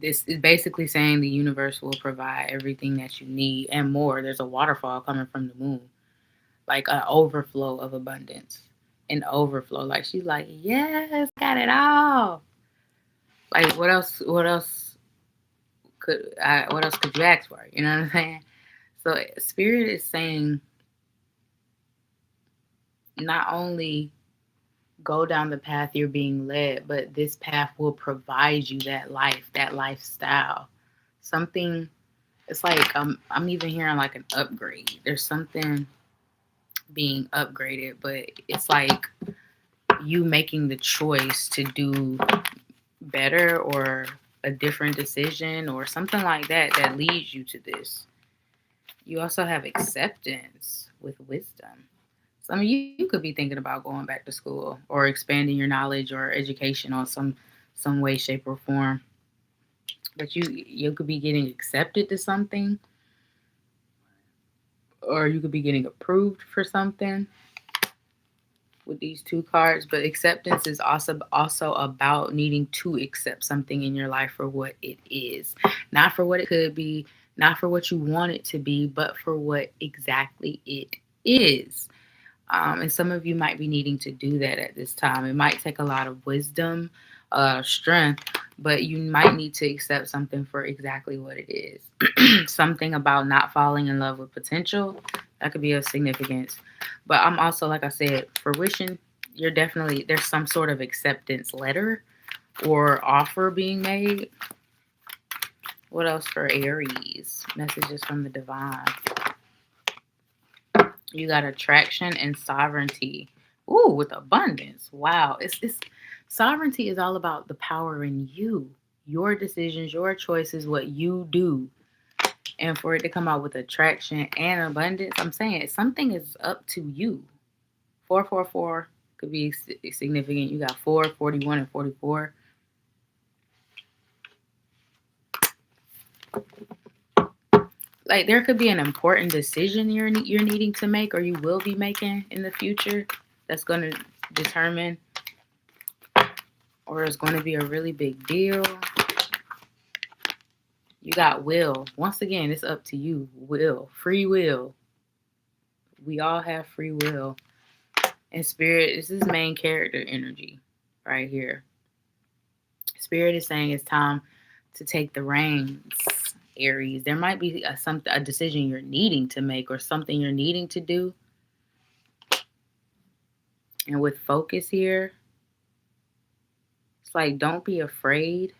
this is basically saying the universe will provide everything that you need and more. There's a waterfall coming from the moon. Like an overflow of abundance. An overflow. Like, she's like, yes, got it all. Like, what else could you ask for? You know what I'm saying? So spirit is saying not only go down the path you're being led, but this path will provide you that life, that lifestyle. Something, it's like I'm even hearing like an upgrade. There's something being upgraded, but it's like you making the choice to do better or a different decision or something like that leads you to this. You also have acceptance with wisdom. Some of you could be thinking about going back to school or expanding your knowledge or education on some way, shape, or form. But you could be getting accepted to something, or you could be getting approved for something with these two cards. But acceptance is also about needing to accept something in your life for what it is, not for what it could be, not for what you want it to be, but for what exactly it is. And some of you might be needing to do that at this time. It might take a lot of wisdom, strength, but you might need to accept something for exactly what it is. Something about not falling in love with potential, that could be of significance. But I'm also, like I said, for wishing, there's some sort of acceptance letter or offer being made. What else for Aries? Messages from the divine. You got attraction and sovereignty. Ooh, with abundance. Wow. It's sovereignty is all about the power in you, your decisions, your choices, what you do. And for it to come out with attraction and abundance, I'm saying something is up to you. 444 could be significant. You got 4, 41, and 44. Like, there could be an important decision you're needing to make or you will be making in the future. that's going to determine, or it's going to be a really big deal. You got will. Once again, it's up to you. Will. Free will. We all have free will. And Spirit, this is main character energy right here. Spirit is saying it's time to take the reins, Aries. There might be a decision you're needing to make or something you're needing to do. And with focus here, it's like, don't be afraid.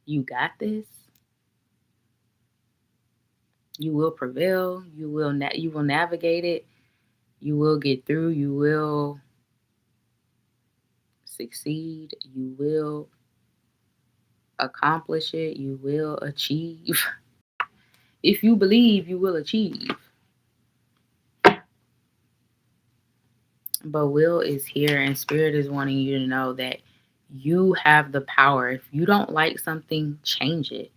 You got this. You will prevail. You will navigate it. You will get through. You will succeed. You will accomplish it. You will achieve. If you believe, you will achieve. But will is here, and Spirit is wanting you to know that you have the power. If you don't like something, change it.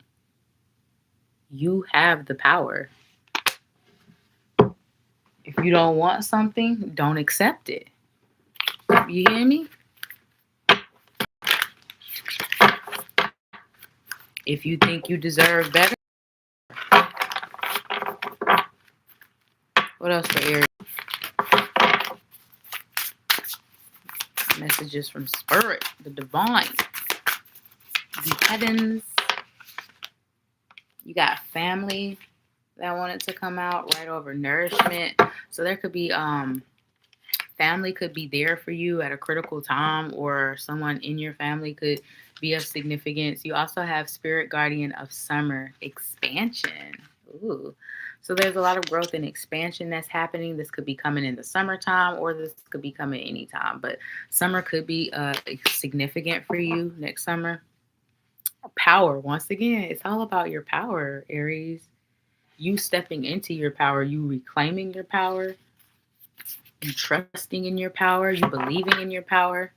You have the power. If you don't want something, don't accept it. You hear me? If you think you deserve better. What else for Aries? Messages from Spirit, the divine, the heavens. You got family that wanted to come out right over nourishment. So there could be family could be there for you at a critical time, or someone in your family could be of significance. You also have Spirit Guardian of Summer, expansion. Ooh. So there's a lot of growth and expansion that's happening. This could be coming in the summertime, or this could be coming anytime. But summer could be significant for you next summer. Power, once again, it's all about your power, Aries. You stepping into your power, you reclaiming your power, you trusting in your power, you believing in your power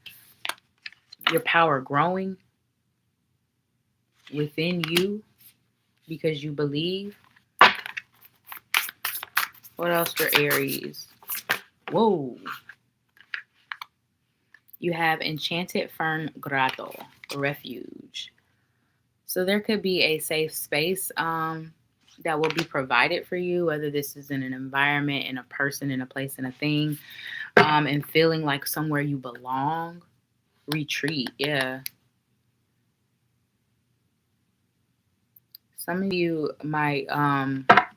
growing within you because you believe. What else for Aries? Whoa. You have Enchanted Fern Grotto, refuge. So there could be a safe space that will be provided for you, whether this is in an environment, in a person, in a place, in a thing, and feeling like somewhere you belong. Retreat, yeah. Some of you might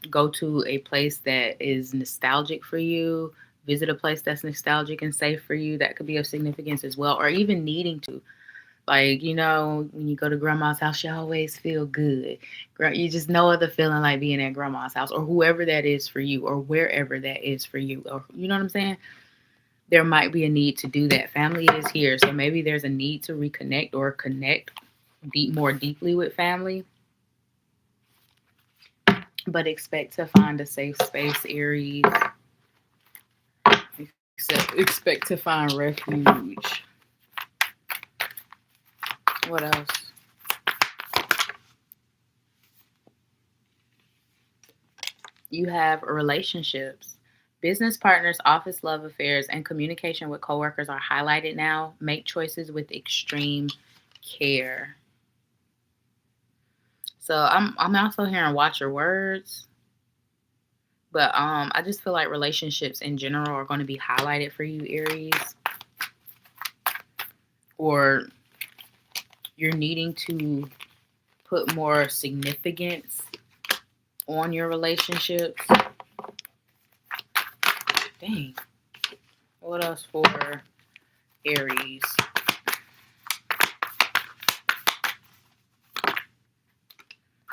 go to a place that is nostalgic for you, visit a place that's nostalgic and safe for you. That could be of significance as well, or even needing to. Like, you know, when you go to grandma's house, you always feel good. You just know other feeling like being at grandma's house, or whoever that is for you, or wherever that is for you. Or, you know what I'm saying? There might be a need to do that. Family is here. So maybe there's a need to reconnect or connect more deeply with family. But expect to find a safe space, Aries. Expect to find refuge. What else? You have relationships. Business partners, office love affairs, and communication with coworkers are highlighted now. Make choices with extreme care. So I'm also hearing watch your words. But I just feel like relationships in general are going to be highlighted for you, Aries. Or you're needing to put more significance on your relationships. Dang. What else for Aries?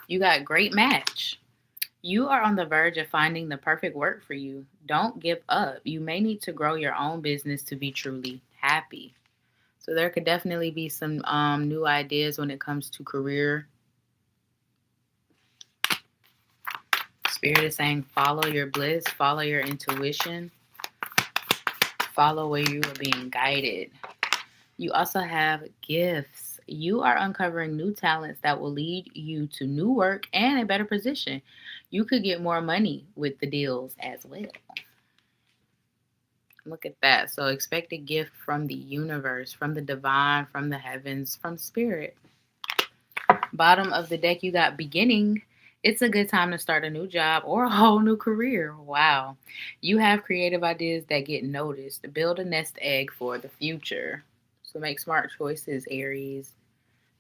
You got great match. You are on the verge of finding the perfect work for you. Don't give up. You may need to grow your own business to be truly happy. So there could definitely be some new ideas when it comes to career. Spirit is saying follow your bliss, follow your intuition, follow where you are being guided. You also have gifts. You are uncovering new talents that will lead you to new work and a better position. You could get more money with the deals as well. Look at that. So expect a gift from the universe, from the divine, from the heavens, from spirit. Bottom of the deck, you got beginning. It's a good time to start a new job or a whole new career. Wow. You have creative ideas that get noticed. Build a nest egg for the future. So make smart choices, Aries.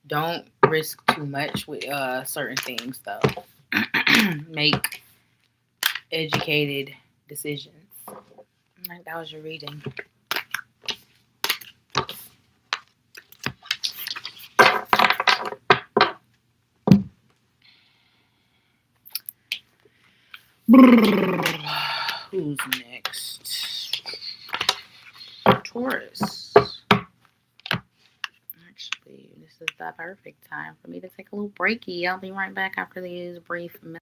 Don't risk too much with certain things, though. Make educated decisions. All right, that was your reading. Who's next? Taurus. Actually, this is the perfect time for me to take a little breaky. I'll be right back after these brief minutes.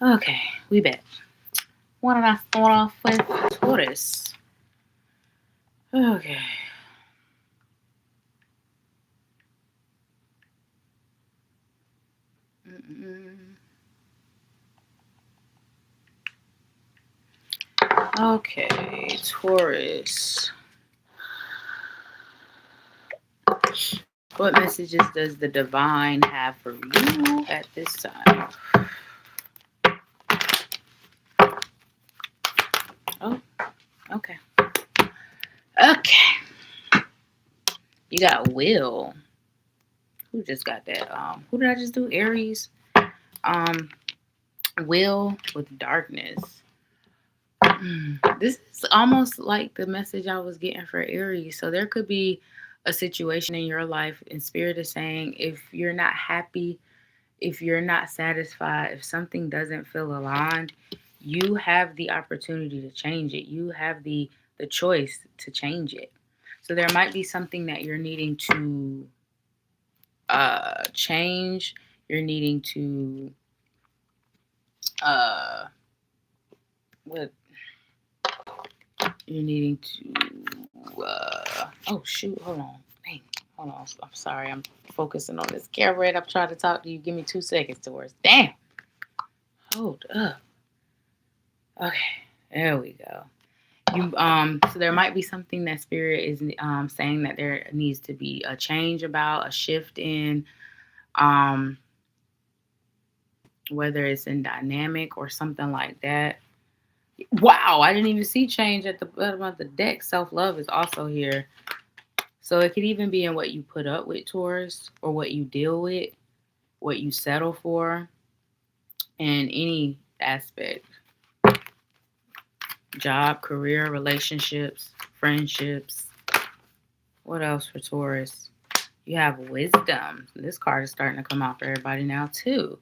Okay, we bet. Why don't I start off with Taurus? Okay. Mm-mm. Okay, Taurus. What messages does the divine have for you at this time? Oh, okay. Okay. You got Will. Who just got that? Who did I just do? Aries. Um, Will with darkness. This is almost like the message I was getting for Aries. So there could be a situation in your life, and Spirit is saying if you're not happy, if you're not satisfied, if something doesn't feel aligned, you have the opportunity to change it. You have the choice to change it. So there might be something that you're needing to change. You're needing to what you're needing to oh shoot, hold on. Dang. Hold on. I'm sorry. I'm focusing on this camera and I'm trying to talk to you. Give me 2 seconds, Taurus. Damn. Hold up. Okay. There we go. You so there might be something that Spirit is saying that there needs to be a change about, a shift in whether it's in dynamic or something like that. Wow, I didn't even see change at the bottom of the deck. Self-love is also here. So it could even be in what you put up with, Taurus, or what you deal with, what you settle for, in any aspect. Job, career, relationships, friendships. What else for Taurus? You have wisdom. This card is starting to come out for everybody now, too.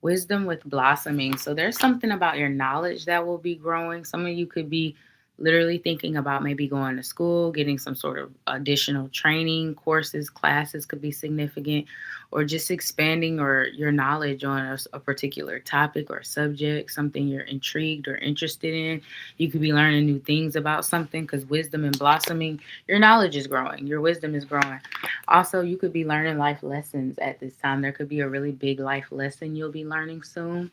Wisdom with blossoming. So there's something about your knowledge that will be growing. Some of you could be literally thinking about maybe going to school, getting some sort of additional training, courses, classes could be significant, or just expanding or your knowledge on a particular topic or subject, something you're intrigued or interested in. You could be learning new things about something because wisdom and blossoming, your knowledge is growing, your wisdom is growing. Also, you could be learning life lessons at this time. There could be a really big life lesson you'll be learning soon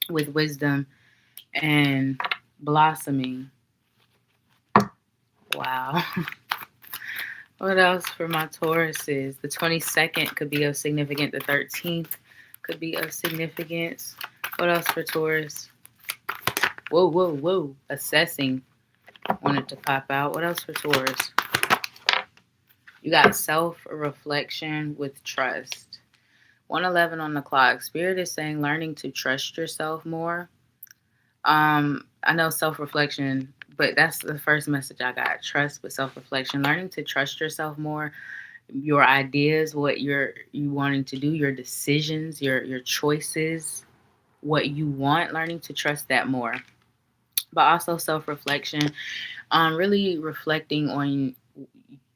with wisdom and blossoming. Wow. What else for my Tauruses? The 22nd could be of significance. The 13th could be of significance. What else for Taurus? Whoa, whoa, whoa. Assessing. Wanted to pop out. What else for Taurus? You got self-reflection with trust. 111 on the clock. Spirit is saying learning to trust yourself more. I know self-reflection, but that's the first message I got. Trust with self-reflection. Learning to trust yourself more. Your ideas, what you wanting to do, your decisions, your choices, what you want. Learning to trust that more. But also self-reflection. Really reflecting on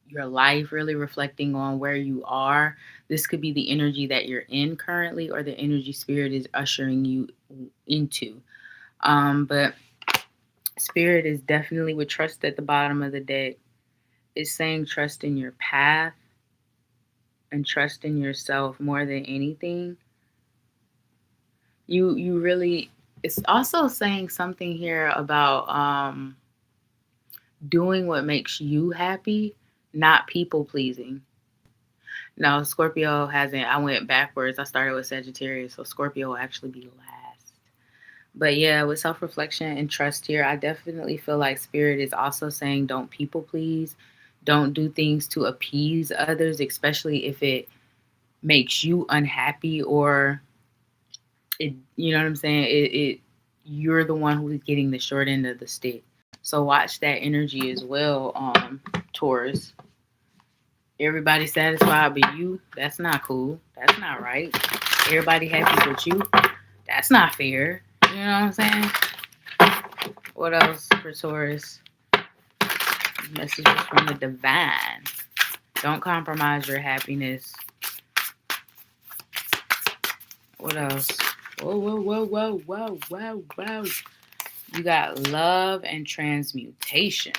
your life, really reflecting on where you are. This could be the energy that you're in currently, or the energy spirit is ushering you into. But spirit is definitely with trust at the bottom of the deck. It's saying trust in your path and trust in yourself more than anything. You really, it's also saying something here about doing what makes you happy, not people pleasing. No, Scorpio hasn't. I went backwards. I started with Sagittarius, so Scorpio will actually be last. But yeah, with self-reflection and trust here, I definitely feel like spirit is also saying don't people please. Don't do things to appease others, especially if it makes you unhappy, or it, you know what I'm saying? You're the one who's getting the short end of the stick. So watch that energy as well, Taurus. Everybody satisfied but you, that's not cool. That's not right. Everybody happy but you, that's not fair. You know what I'm saying? What else for Taurus? Messages from the divine. Don't compromise your happiness. What else? Whoa, whoa, whoa, whoa, whoa, whoa, whoa. You got love and transmutation.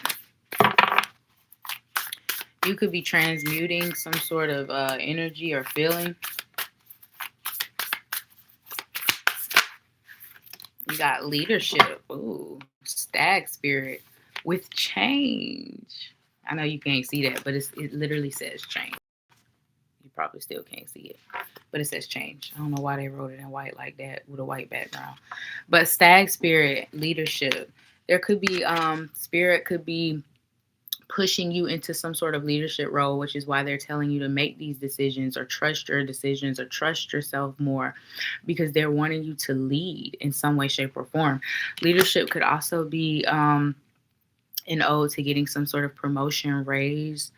You could be transmuting some sort of energy or feeling. You got leadership. Ooh, stag spirit with change. I know you can't see that, but it literally says change. You probably still can't see it, but it says change. I don't know why they wrote it in white like that with a white background. But stag spirit, leadership. There could be spirit could be pushing you into some sort of leadership role, which is why they're telling you to make these decisions or trust your decisions or trust yourself more, because they're wanting you to lead in some way, shape, or form. Leadership could also be an ode to getting some sort of promotion, raise,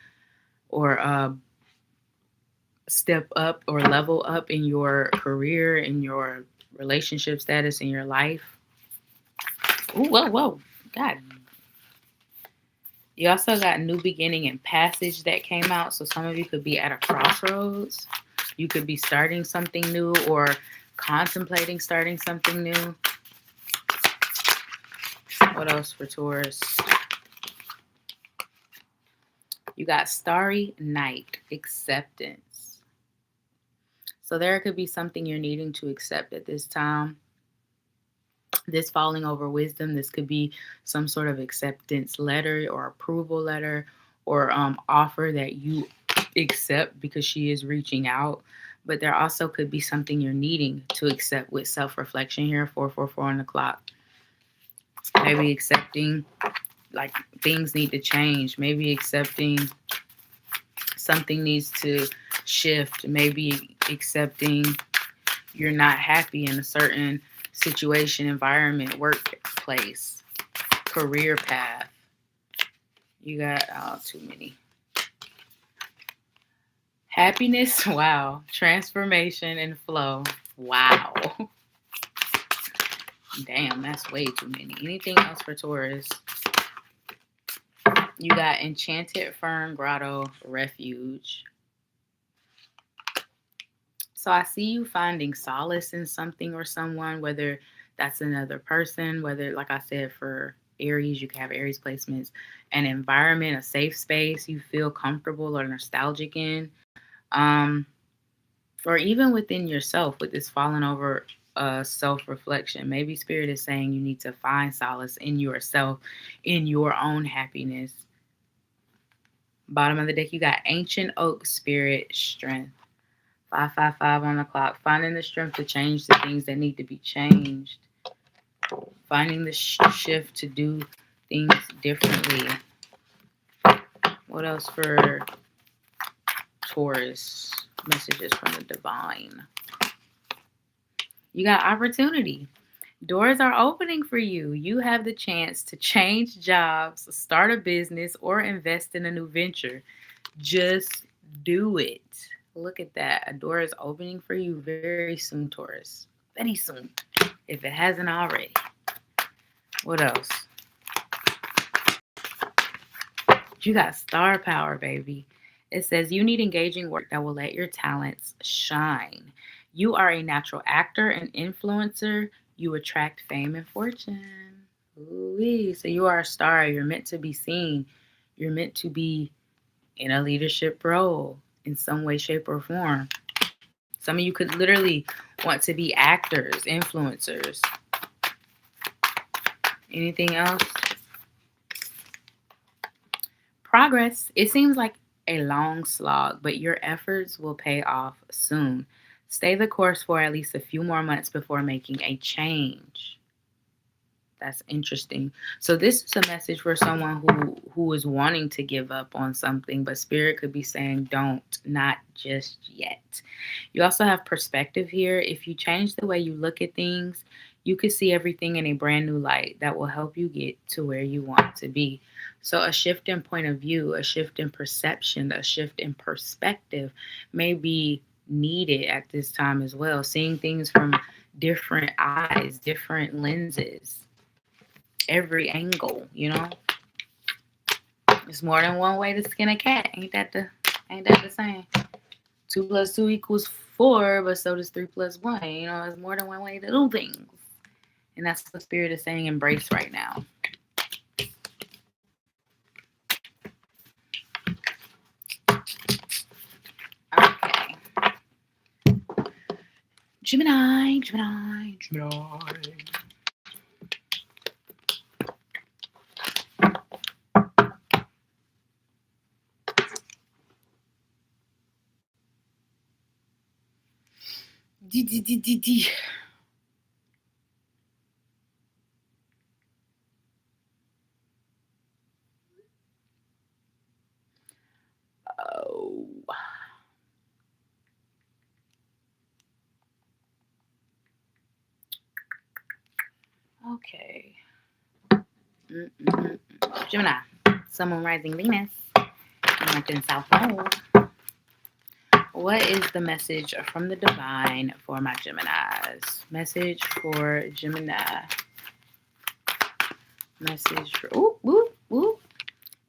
or step up or level up in your career, in your relationship status, in your life. Ooh, whoa, whoa. God. You also got new beginning and passage that came out. So some of you could be at a crossroads. You could be starting something new or contemplating starting something new. What else for Taurus? You got starry night, acceptance. So there could be something you're needing to accept at this time. This falling over wisdom, this could be some sort of acceptance letter or approval letter or offer that you accept because she is reaching out. But there also could be something you're needing to accept with self-reflection here, 444 on the clock. Maybe accepting like things need to change. Maybe accepting something needs to shift. Maybe accepting you're not happy in a certain situation, environment, workplace, career path. You got too many. Happiness, wow. Transformation and flow, wow. Damn, that's way too many. Anything else for Taurus? You got Enchanted Fern Grotto, Refuge. So I see you finding solace in something or someone, whether that's another person, whether, like I said, for Aries, you can have Aries placements, an environment, a safe space you feel comfortable or nostalgic in. Or even within yourself with this falling over self-reflection. Maybe Spirit is saying you need to find solace in yourself, in your own happiness. Bottom of the deck, you got Ancient Oak, Spirit, Strength. 555 on the clock. Finding the strength to change the things that need to be changed. Finding the shift to do things differently. What else for Taurus? Messages from the divine. You got opportunity. Doors are opening for you. You have the chance to change jobs, start a business, or invest in a new venture. Just do it. Look at that. A door is opening for you very soon, Taurus. Very soon. If it hasn't already. What else? You got star power, baby. It says you need engaging work that will let your talents shine. You are a natural actor and influencer. You attract fame and fortune. Ooh-wee. So you are a star. You're meant to be seen. You're meant to be in a leadership role in some way, shape, or form. Some of you could literally want to be actors, influencers. Anything else? Progress. It seems like a long slog, but your efforts will pay off soon. Stay the course for at least a few more months before making a change. That's interesting. So this is a message for someone who is wanting to give up on something, but Spirit could be saying, don't, not just yet. You also have perspective here. If you change the way you look at things, you could see everything in a brand new light that will help you get to where you want to be. So a shift in point of view, a shift in perception, a shift in perspective may be needed at this time as well. Seeing things from different eyes, different lenses, every angle, you know. It's more than one way to skin a cat. Ain't that the saying? 2 + 2 = 4, but so does 3 + 1. You know, there's more than one way to do things. And that's what Spirit is saying, embrace right now. Okay. Gemini. D. Oh. Okay. Gemini. Sun, Moon, Rising, Venus. North and South Pole. What is the message from the divine for my Geminis? Message for Gemini. Message for... Ooh.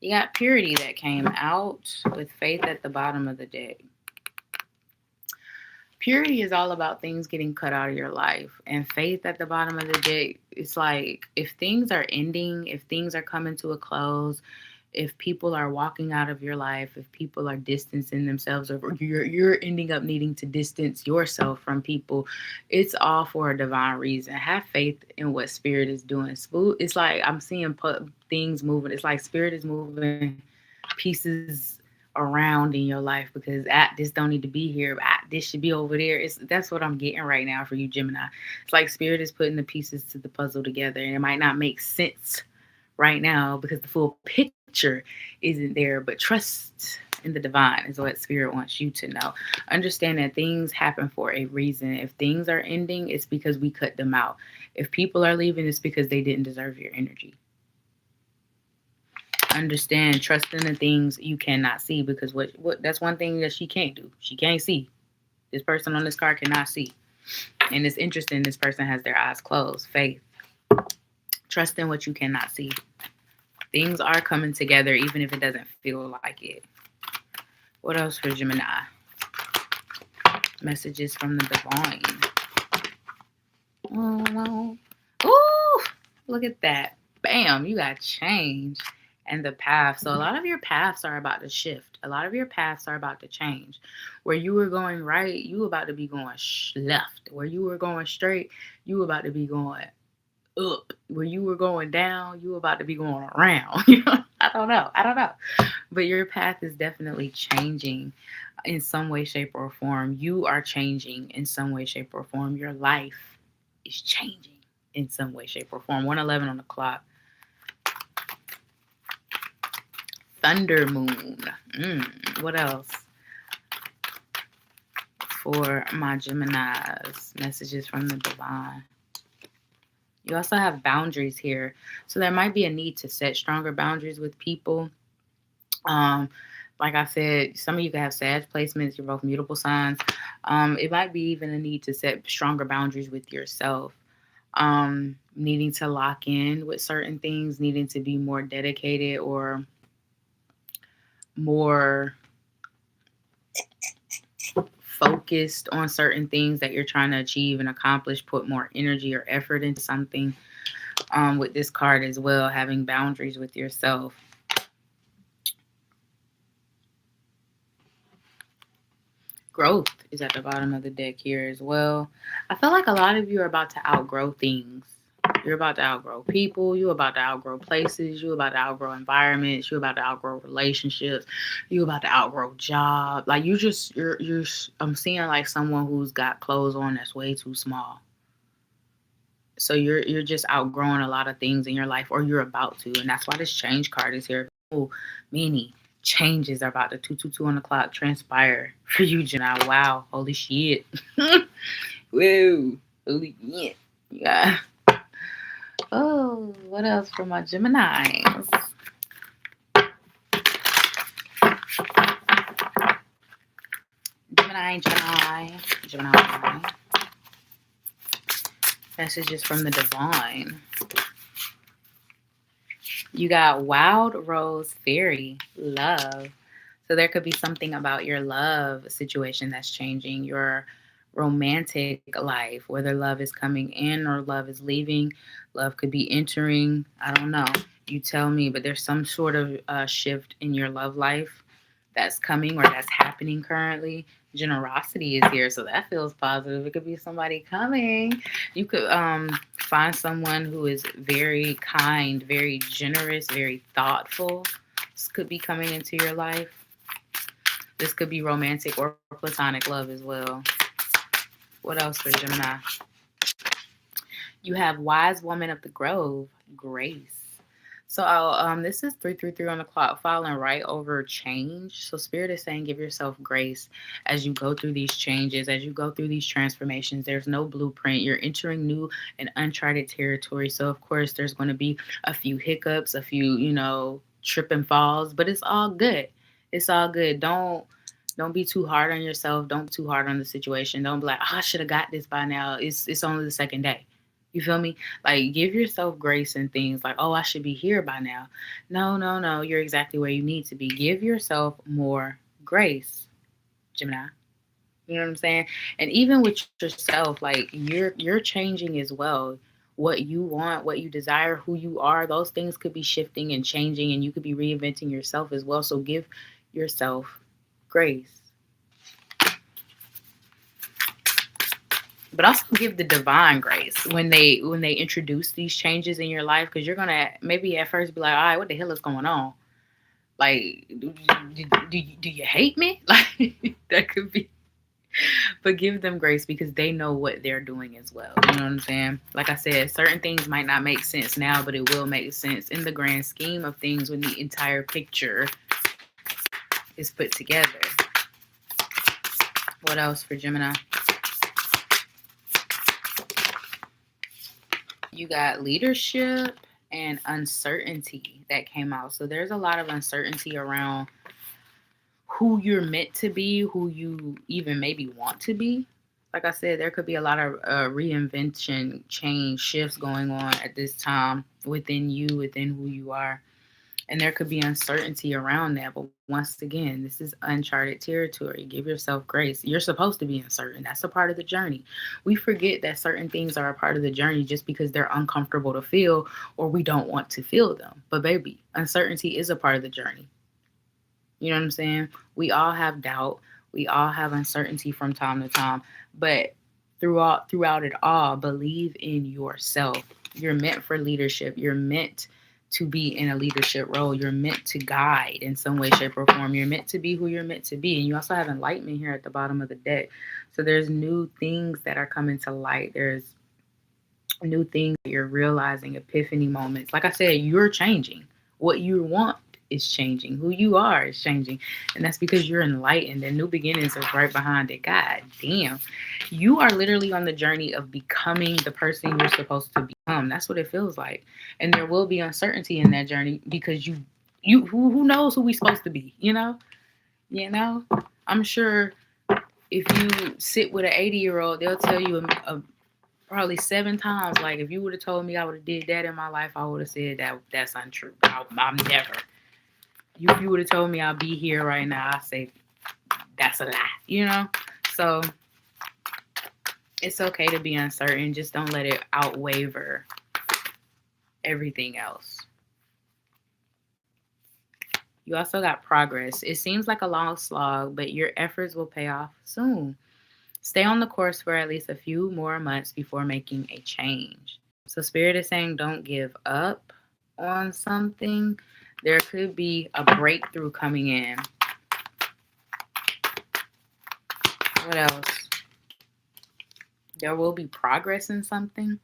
You got purity that came out with faith at the bottom of the deck. Purity is all about things getting cut out of your life. And faith at the bottom of the deck, it's like if things are ending, if things are coming to a close, if people are walking out of your life, if people are distancing themselves, or you're ending up needing to distance yourself from people, it's all for a divine reason. Have faith in what Spirit is doing. It's like I'm seeing things moving. It's like Spirit is moving pieces around in your life because this don't need to be here. This should be over there. That's what I'm getting right now for you, Gemini. It's like Spirit is putting the pieces to the puzzle together, and it might not make sense right now because the full picture isn't there, but trust in the divine is what Spirit wants you to know. Understand that things happen for a reason. If things are ending, it's because we cut them out. If people are leaving, it's because they didn't deserve your energy. Understand, trust in the things you cannot see, because what that's one thing that she can't do. She can't see. This person on this card cannot see. And it's interesting, this person has their eyes closed. Faith. Trust in what you cannot see. Things are coming together even if it doesn't feel like it. What else for Gemini? Messages from the divine. Oh, ooh, look at that. Bam, you got change and the path. So a lot of your paths are about to shift. A lot of your paths are about to change. Where you were going right, you about to be going left. Where you were going straight, you about to be going up. Where you were going down, you about to be going around. I don't know. But your path is definitely changing in some way, shape, or form. You are changing in some way, shape, or form. Your life is changing in some way, shape, or form. 1:11 on the clock. Thunder moon. What else for my Geminis? Messages from the divine. You also have boundaries here. So there might be a need to set stronger boundaries with people. Like I said, some of you can have Sag placements. You're both mutable signs. It might be even a need to set stronger boundaries with yourself. Needing to lock in with certain things, needing to be more dedicated or more focused on certain things that you're trying to achieve and accomplish, put more energy or effort into something. With this card as well, having boundaries with yourself. Growth is at the bottom of the deck here as well. I feel like a lot of you are about to outgrow things. You're about to outgrow people. You're about to outgrow places. You're about to outgrow environments. You're about to outgrow relationships. You're about to outgrow job. Like you're I'm seeing like someone who's got clothes on that's way too small. So you're just outgrowing a lot of things in your life, or you're about to. And that's why this change card is here. Oh, many changes are about to 222 on the clock transpire for you, Gemini. Wow. Holy shit. Whoa. Holy shit. Yeah. Oh, what else for my Geminis? Gemini. Messages from the divine. You got Wild Rose Fairy, love. So there could be something about your love situation that's changing, your romantic life, whether love is coming in or love is leaving. Love could be entering. I don't know. You tell me, but there's some sort of shift in your love life that's coming or that's happening currently. Generosity is here, so that feels positive. It could be somebody coming. You could find someone who is very kind, very generous, very thoughtful. This could be coming into your life. This could be romantic or platonic love as well. What else for Gemini? You have Wise Woman of the Grove, Grace. So this is 333 on the clock, following right over change. So Spirit is saying give yourself grace as you go through these changes, as you go through these transformations. There's no blueprint. You're entering new and uncharted territory. So, of course, there's going to be a few hiccups, a few, trip and falls, but it's all good. It's all good. Don't be too hard on yourself. Don't be too hard on the situation. Don't be like, I should have got this by now. It's only the second day. You feel me? Like, give yourself grace and things like, I should be here by now. No. You're exactly where you need to be. Give yourself more grace, Gemini. You know what I'm saying? And even with yourself, like, you're changing as well. What you want, what you desire, who you are, those things could be shifting and changing, and you could be reinventing yourself as well. So give yourself grace. But also give the divine grace when they introduce these changes in your life, because you're gonna maybe at first be like, all right, what the hell is going on? Like, do you hate me? Like, that could be. But give them grace because they know what they're doing as well. You know what I'm saying? Like I said, certain things might not make sense now, but it will make sense in the grand scheme of things when the entire picture is put together. What else for Gemini? You got leadership and uncertainty that came out. So there's a lot of uncertainty around who you're meant to be, who you even maybe want to be. Like I said, there could be a lot of reinvention, change, shifts going on at this time within you, within who you are. And there could be uncertainty around that. But once again, this is uncharted territory. Give yourself grace. You're supposed to be uncertain. That's a part of the journey. We forget that certain things are a part of the journey just because they're uncomfortable to feel or we don't want to feel them. But baby, uncertainty is a part of the journey. You know what I'm saying? We all have doubt. We all have uncertainty from time to time. But throughout it all, believe in yourself. You're meant for leadership. You're meant to be in a leadership role. You're meant to guide in some way, shape, or form. You're meant to be who you're meant to be. And you also have enlightenment here at the bottom of the deck. So there's new things that are coming to light. There's new things that you're realizing, epiphany moments. Like I said, you're changing. What you want is changing. Who you are is changing. And that's because you're enlightened, and new beginnings is right behind it. God damn. You are literally on the journey of becoming the person you're supposed to become. That's what it feels like. And there will be uncertainty in that journey because who knows who we're supposed to be, you know? I'm sure if you sit with an 80-year-old, they'll tell you probably 7 times, like, if you would have told me I would have did that in my life, I would have said that's untrue. I'm never. If you would have told me I'll be here right now, I say that's a lie, you know? So it's okay to be uncertain. Just don't let it outwaver everything else. You also got progress. It seems like a long slog, but your efforts will pay off soon. Stay on the course for at least a few more months before making a change. So Spirit is saying don't give up on something. There could be a breakthrough coming in. What else? There will be progress in something.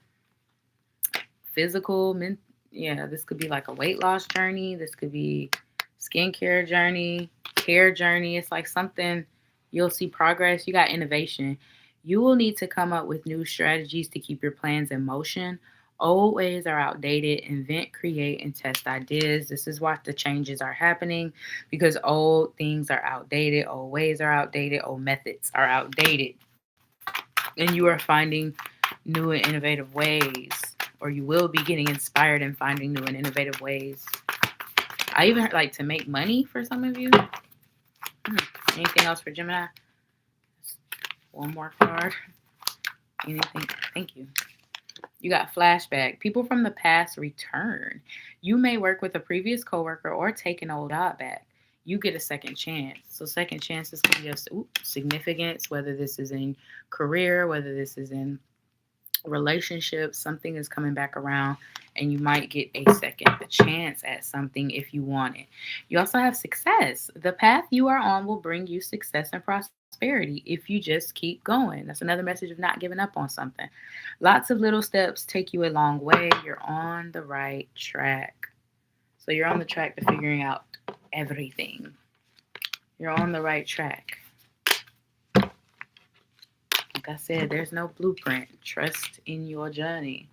Physical, this could be like a weight loss journey. This could be skincare journey, hair journey. It's like something you'll see progress. You got innovation. You will need to come up with new strategies to keep your plans in motion. Old ways are outdated. Invent, create, and test ideas. This is why the changes are happening, because old things are outdated. Old ways are outdated. Old methods are outdated. And you are finding new and innovative ways, or you will be getting inspired and finding new and innovative ways. I even heard, like, to make money for some of you. Anything else for Gemini? One more card. Anything? Thank you. You got flashback. People from the past return. You may work with a previous coworker or take an old job back. You get a second chance. So second chances can be of significance, whether this is in career, whether this is in relationships. Something is coming back around, and you might get a chance at something if you want it. You also have success. The path you are on will bring you success and prosperity if you just keep going. That's another message of not giving up on something. Lots of little steps take you a long way. You're on the right track. So you're on the track to figuring out everything. You're on the right track. Like I said, there's no blueprint. Trust in your journey,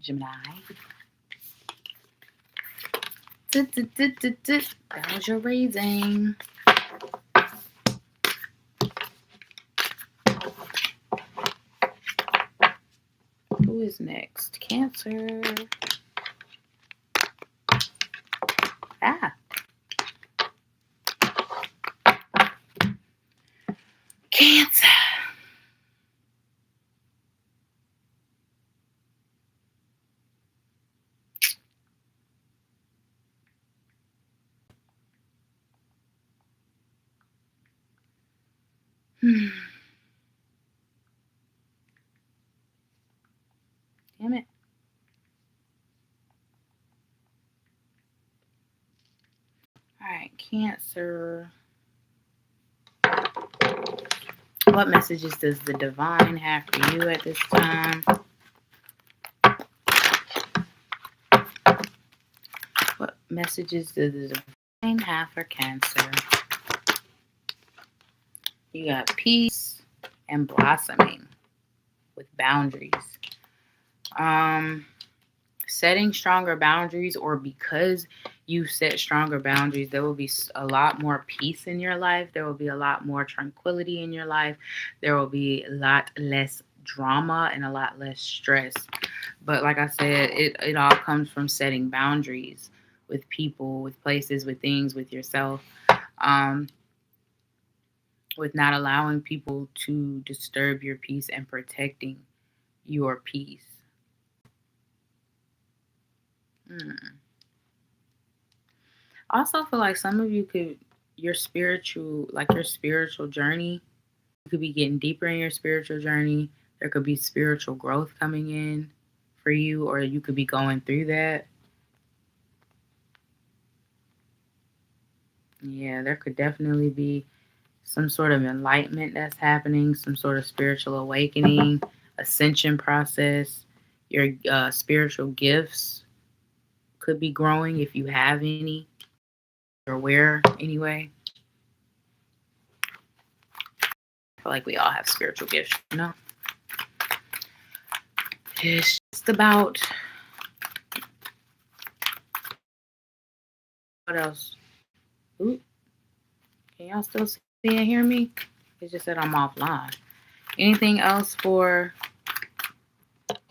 Gemini. That was your reading. Who is next? Cancer. Cancer. Damn it. All right, Cancer. What messages does the divine have for you at this time? What messages does the divine have for Cancer? You got peace and blossoming with boundaries. Setting stronger boundaries, or because you set stronger boundaries, there will be a lot more peace in your life. There will be a lot more tranquility in your life. There will be a lot less drama and a lot less stress. But like I said, it all comes from setting boundaries with people, with places, with things, with yourself, with not allowing people to disturb your peace and protecting your peace. I also feel like some of you could, your spiritual journey, you could be getting deeper in your spiritual journey. There could be spiritual growth coming in for you, or you could be going through that. Yeah, there could definitely be some sort of enlightenment that's happening, some sort of spiritual awakening, ascension process. Your spiritual gifts could be growing if you have any. You're aware anyway. I feel like we all have spiritual gifts, you know? It's just about, what else? Ooh, can y'all still see and hear me? It just said I'm offline. Anything else for,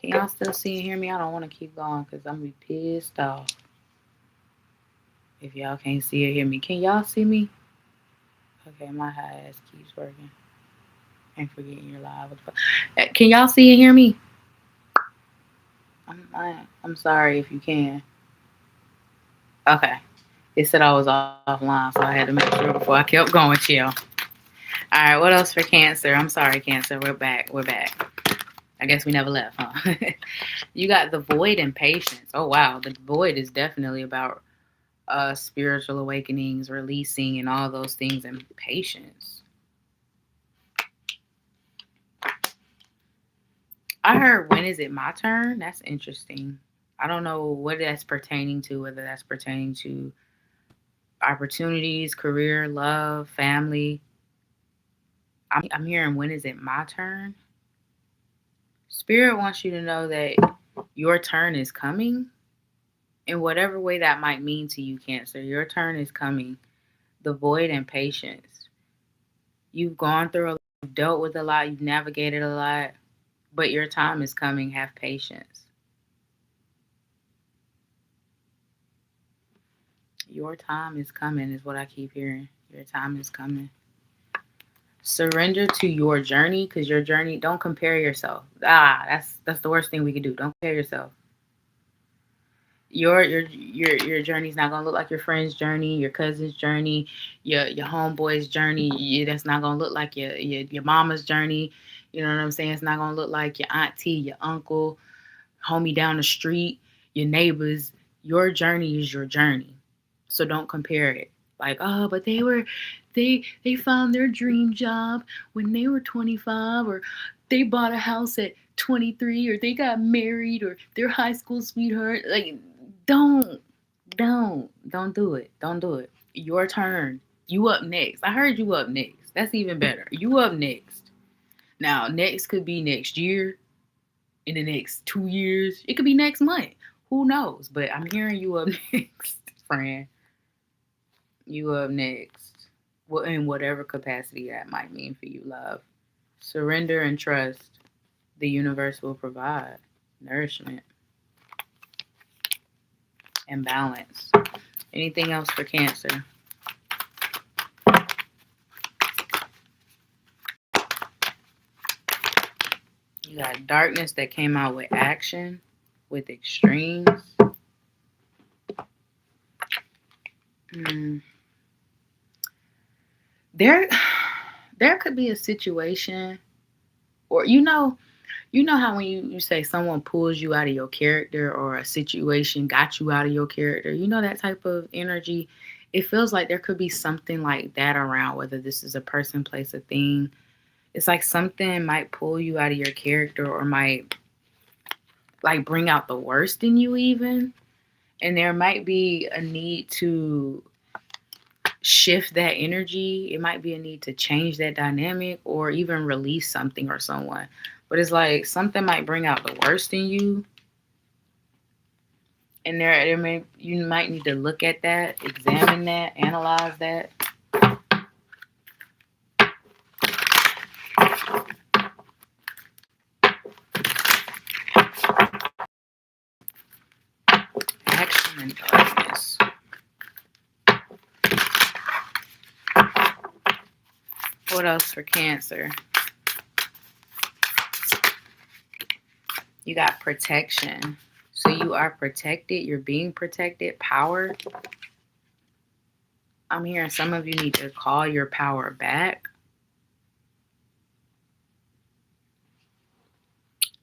can y'all still see and hear me? I don't want to keep going because I'm going to be pissed off if y'all can't see or hear me. Can y'all see me? Okay, my high ass keeps working. I'm forgetting you're live. Can y'all see and hear me? I'm sorry if you can. Okay. It said I was offline, so I had to make sure before I kept going, chill. All right, what else for Cancer? I'm sorry, Cancer. We're back. I guess we never left, huh? You got the Void and Patience. Oh, wow. The Void is definitely about spiritual awakenings, releasing, and all those things, and patience. I heard, when is it my turn? That's interesting. I don't know what that's pertaining to, whether that's pertaining to opportunities, career, love, family. I'm hearing, when is it my turn? Spirit wants you to know that your turn is coming in whatever way that might mean to you, Cancer. Your turn is coming. The Void and Patience. You've gone through a lot, you've dealt with a lot, you've navigated a lot, but your time is coming. Have patience. Your time is coming is what I keep hearing. Your time is coming. Surrender to your journey, because your journey, don't compare yourself. That's the worst thing we can do. Don't compare yourself. Your journey's not gonna look like your friend's journey, your cousin's journey, your homeboy's journey. That's not gonna look like your mama's journey. You know what I'm saying? It's not gonna look like your auntie, your uncle, homie down the street, your neighbors. Your journey is your journey. So don't compare it. Like, oh, but they found their dream job when they were 25, or they bought a house at 23, or they got married, or their high school sweetheart. Like, don't do it. Don't do it. Your turn. You up next. I heard you up next. That's even better. You up next. Now, next could be next year, in the next 2 years. It could be next month. Who knows? But I'm hearing you up next, friend. You up next. Well, in whatever capacity that might mean for you, love. Surrender and trust. The universe will provide nourishment and balance. Anything else for Cancer? You got darkness that came out with action, with extremes. There could be a situation, or you know how when you say someone pulls you out of your character, or a situation got you out of your character, that type of energy. It feels like there could be something like that around, whether this is a person, place, a thing. It's like something might pull you out of your character, or might like bring out the worst in you even. And there might be a need to shift that energy. It might be a need to change that dynamic or even release something or someone. But it's like something might bring out the worst in you. And you might need to look at that, examine that, analyze that. Action and darkness. What else for Cancer? You got protection. So you are protected. You're being protected. Power. I'm hearing some of you need to call your power back.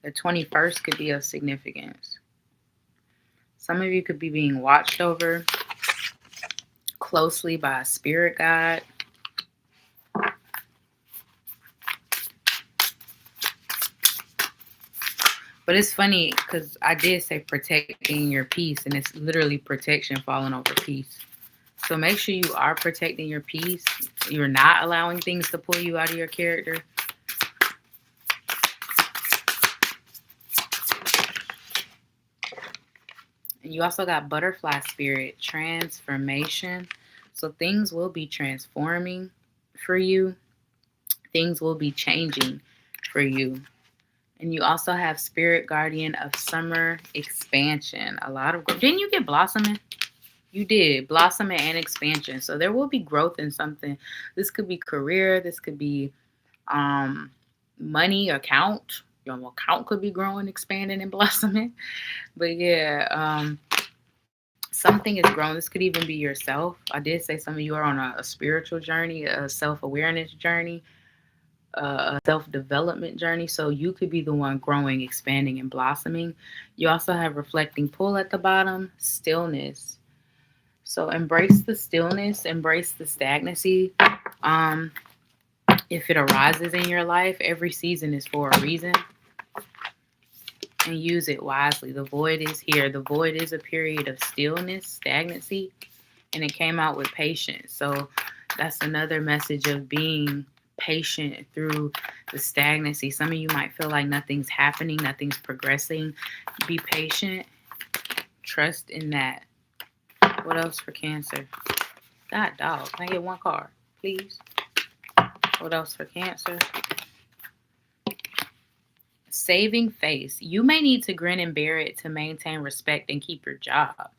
The 21st could be of significance. Some of you could be being watched over closely by a spirit guide. But it's funny because I did say protecting your peace, and it's literally protection falling over peace. So make sure you are protecting your peace. You're not allowing things to pull you out of your character. And you also got butterfly spirit, transformation. So things will be transforming for you. Things will be changing for you. And you also have spirit guardian of summer expansion. A lot of growth. Didn't you get blossoming? You did. Blossoming and expansion. So there will be growth in something. This could be career. This could be money, account. Your account could be growing, expanding, and blossoming. But yeah, something is growing. This could even be yourself. I did say some of you are on a spiritual journey, a self-awareness journey, a self-development journey. So you could be the one growing, expanding, and blossoming. You also have reflecting pull at the bottom, stillness. So embrace the stillness, embrace the stagnancy. If it arises in your life, every season is for a reason. And use it wisely. The void is here. The void is a period of stillness, stagnancy, and it came out with patience. So that's another message of being patient through the stagnancy. Some of you might feel like nothing's happening, nothing's progressing. Be patient. Trust in that. What else for Cancer? God, dog. Can I get one card, please? What else for Cancer? Saving face. You may need to grin and bear it to maintain respect and keep your job.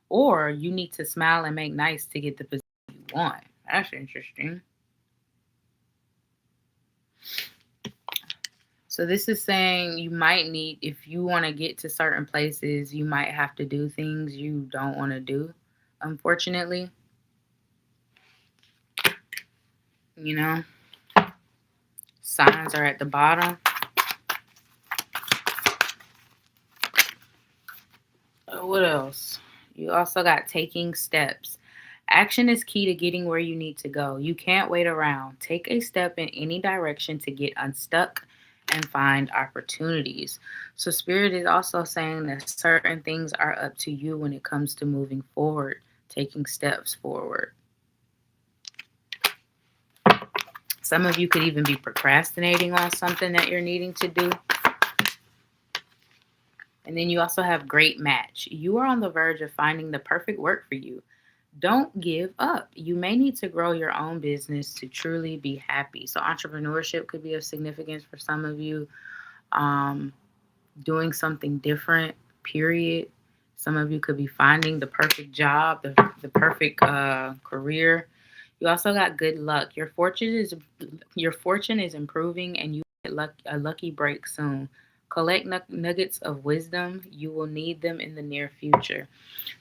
Or you need to smile and make nice to get the position you want. That's interesting. So this is saying you might need, if you want to get to certain places, you might have to do things you don't want to do, unfortunately. You know? Signs are at the bottom. What else? You also got taking steps. Action is key to getting where you need to go. You can't wait around. Take a step in any direction to get unstuck and find opportunities. So Spirit is also saying that certain things are up to you when it comes to moving forward, taking steps forward. Some of you could even be procrastinating on something that you're needing to do. And then you also have great match. You are on the verge of finding the perfect work for you. Don't give up. You may need to grow your own business to truly be happy. So entrepreneurship could be of significance for some of you. Doing something different, period. Some of you could be finding the perfect job, the perfect career. You also got good luck. Your fortune is improving, and you get a lucky break soon. Collect nuggets of wisdom. You will need them in the near future.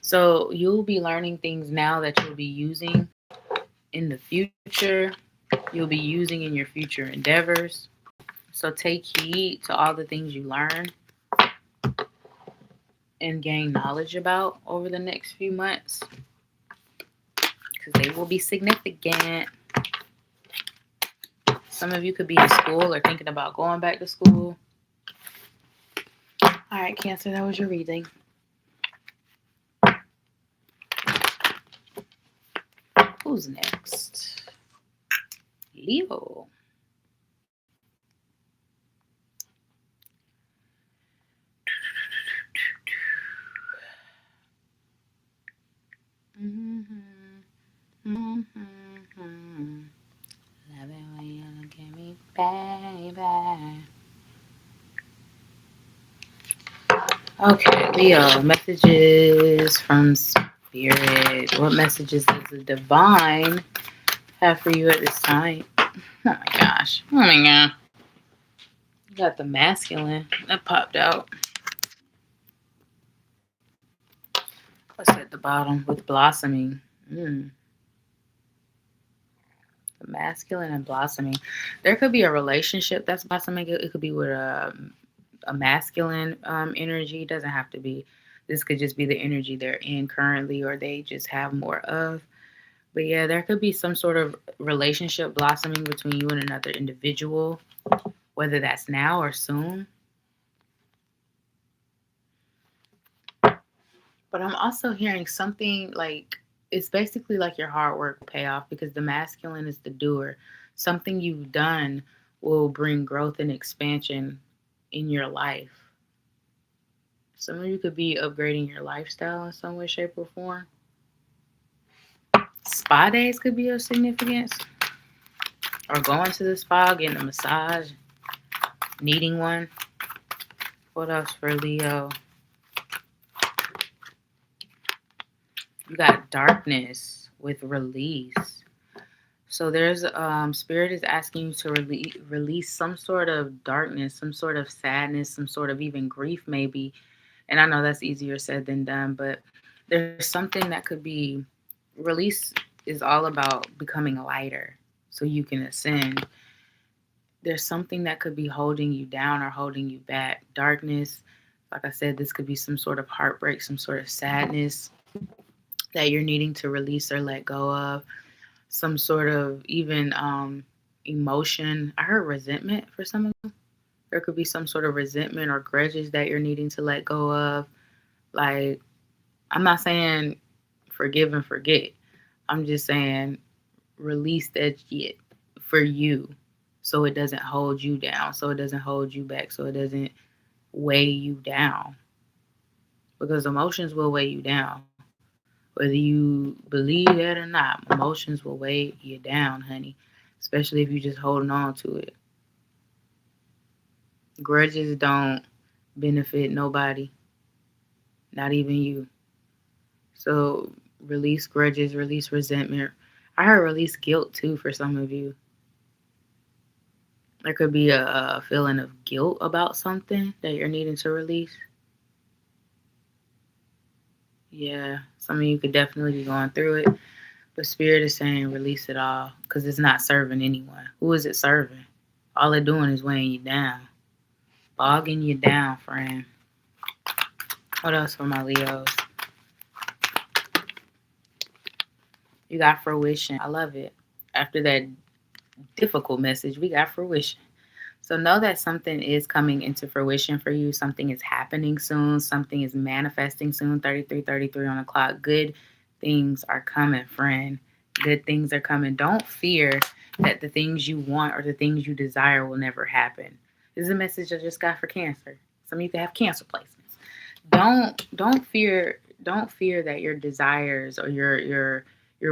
So you'll be learning things now that you'll be using in the future. You'll be using in your future endeavors. So take heed to all the things you learn and gain knowledge about over the next few months, because they will be significant. Some of you could be in school or thinking about going back to school. All right, Cancer, that was your reading. Ooh, Who's next? Leo. Love it when you look at me, baby. Okay, Leo, messages from Spirit. What messages does the divine have for you at this time? Oh my gosh. Oh my god. You got the masculine that popped out. What's at the bottom with blossoming? The masculine and blossoming. There could be a relationship that's blossoming. It could be with a masculine energy. It doesn't have to be. This could just be the energy they're in currently, or they just have more of. But yeah, there could be some sort of relationship blossoming between you and another individual, whether that's now or soon. But I'm also hearing something like it's basically like your hard work pay off because the masculine is the doer. Something you've done will bring growth and expansion in your life. Some of you could be upgrading your lifestyle in some way, shape, or form. Spa days could be of significance. Or going to the spa, getting a massage, needing one. What else for Leo? You got darkness with release. So there's Spirit is asking you to release some sort of darkness, some sort of sadness, some sort of even grief maybe. And I know that's easier said than done, but there's something that could be release is all about becoming lighter so you can ascend. There's something that could be holding you down or holding you back. Darkness, like I said, this could be some sort of heartbreak, some sort of sadness that you're needing to release or let go of. Some sort of even emotion. I heard resentment for some of them. There could be some sort of resentment or grudges that you're needing to let go of. Like, I'm not saying forgive and forget. I'm just saying release that shit for you so it doesn't hold you down, so it doesn't hold you back, so it doesn't weigh you down. Because emotions will weigh you down. Whether you believe that or not, emotions will weigh you down, honey. Especially if you're just holding on to it. Grudges don't benefit nobody, not even you. So release grudges, release resentment. I heard release guilt too for some of you. There could be a feeling of guilt about something that you're needing to release. Yeah, some of you could definitely be going through it. But Spirit is saying release it all because it's not serving anyone. Who is it serving? All they're doing is weighing you down. Bogging you down, friend. What else for my Leos? You got fruition. I love it. After that difficult message, we got fruition. So know that something is coming into fruition for you. Something is happening soon. Something is manifesting soon. 33:33 on the clock. Good things are coming, friend. Good things are coming. Don't fear that the things you want or the things you desire will never happen. This is a message I just got for Cancer. Some of you could have Cancer placements. Don't fear that your desires or your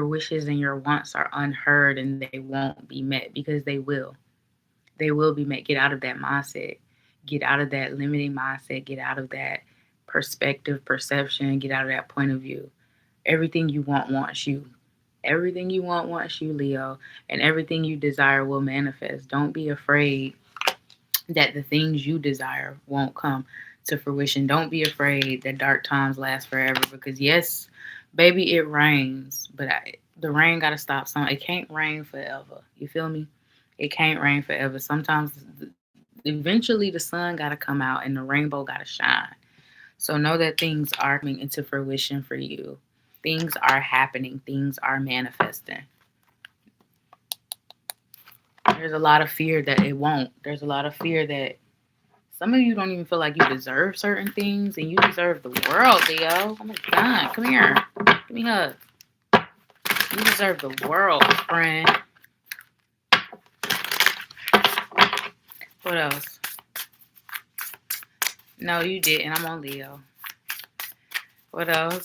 wishes and your wants are unheard and they won't be met, because they will. They will be met. Get out of that mindset. Get out of that limiting mindset. Get out of that perspective, perception. Get out of that point of view. Everything you want wants you. Everything you want wants you, Leo. And everything you desire will manifest. Don't be afraid that the things you desire won't come to fruition. Don't be afraid that dark times last forever, because yes, baby, it rains, but the rain got to stop. It can't rain forever. You feel me? It can't rain forever. Sometimes, eventually, the sun got to come out and the rainbow got to shine. So know that things are coming into fruition for you. Things are happening. Things are manifesting. There's a lot of fear that it won't. There's a lot of fear that some of you don't even feel like you deserve certain things, and you deserve the world, Leo. Oh my God, come here. Give me a hug. You deserve the world, friend. What else? No, you didn't. I'm on Leo. What else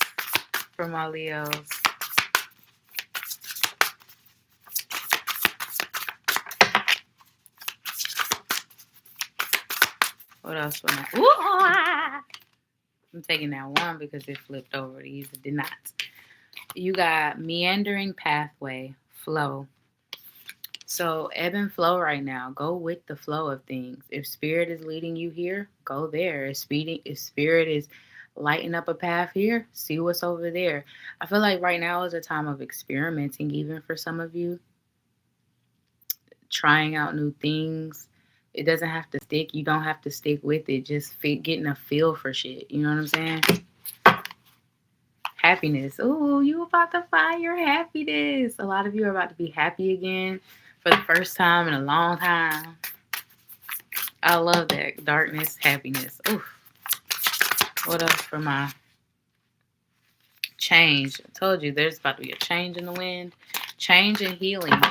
for my Leos? What else for my... Ooh, I'm taking that one because it flipped over. These did not. You got meandering pathway, flow. So ebb and flow right now. Go with the flow of things. If spirit is leading you here, go there. If spirit is lighting up a path here, see what's over there. I feel like right now is a time of experimenting, even for some of you. Trying out new things. It doesn't have to stick. You don't have to stick with it. Just getting a feel for shit. You know what I'm saying? Happiness. Ooh, you about to find your happiness. A lot of you are about to be happy again for the first time in a long time. I love that. Darkness, happiness. Ooh. What else for my change? I told you there's about to be a change in the wind. Change and healing.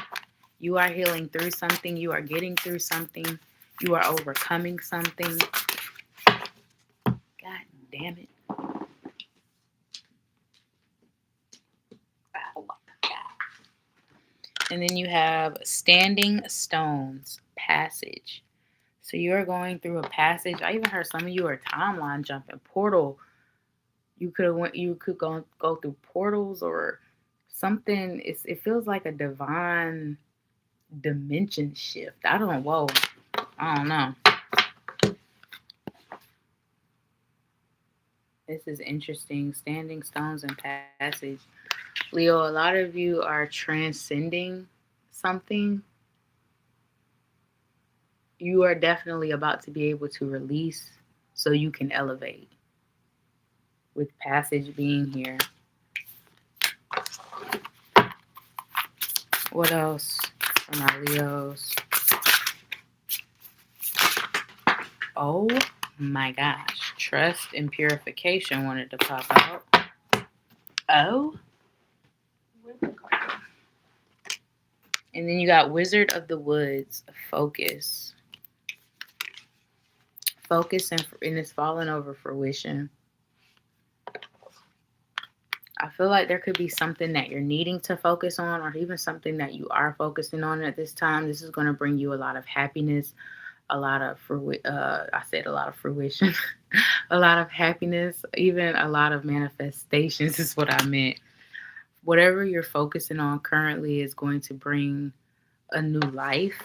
You are healing through something. You are getting through something. You are overcoming something. God damn it. And then you have standing stones, passage. So you're going through a passage. I even heard some of you are timeline jumping, portal. You could go through portals or something. It feels like a divine dimension shift. I don't know. This is interesting. Standing stones and passage. Leo, a lot of you are transcending something. You are definitely about to be able to release so you can elevate. With passage being here. What else for my Leos? Oh my gosh. Trust and purification wanted to pop out. Oh. And then you got Wizard of the Woods. Focus. Focus and it's falling over fruition. I feel like there could be something that you're needing to focus on, or even something that you are focusing on at this time. This is going to bring you a lot of happiness, a lot of fruition, a lot of happiness, even a lot of manifestations is what I meant. Whatever you're focusing on currently is going to bring a new life,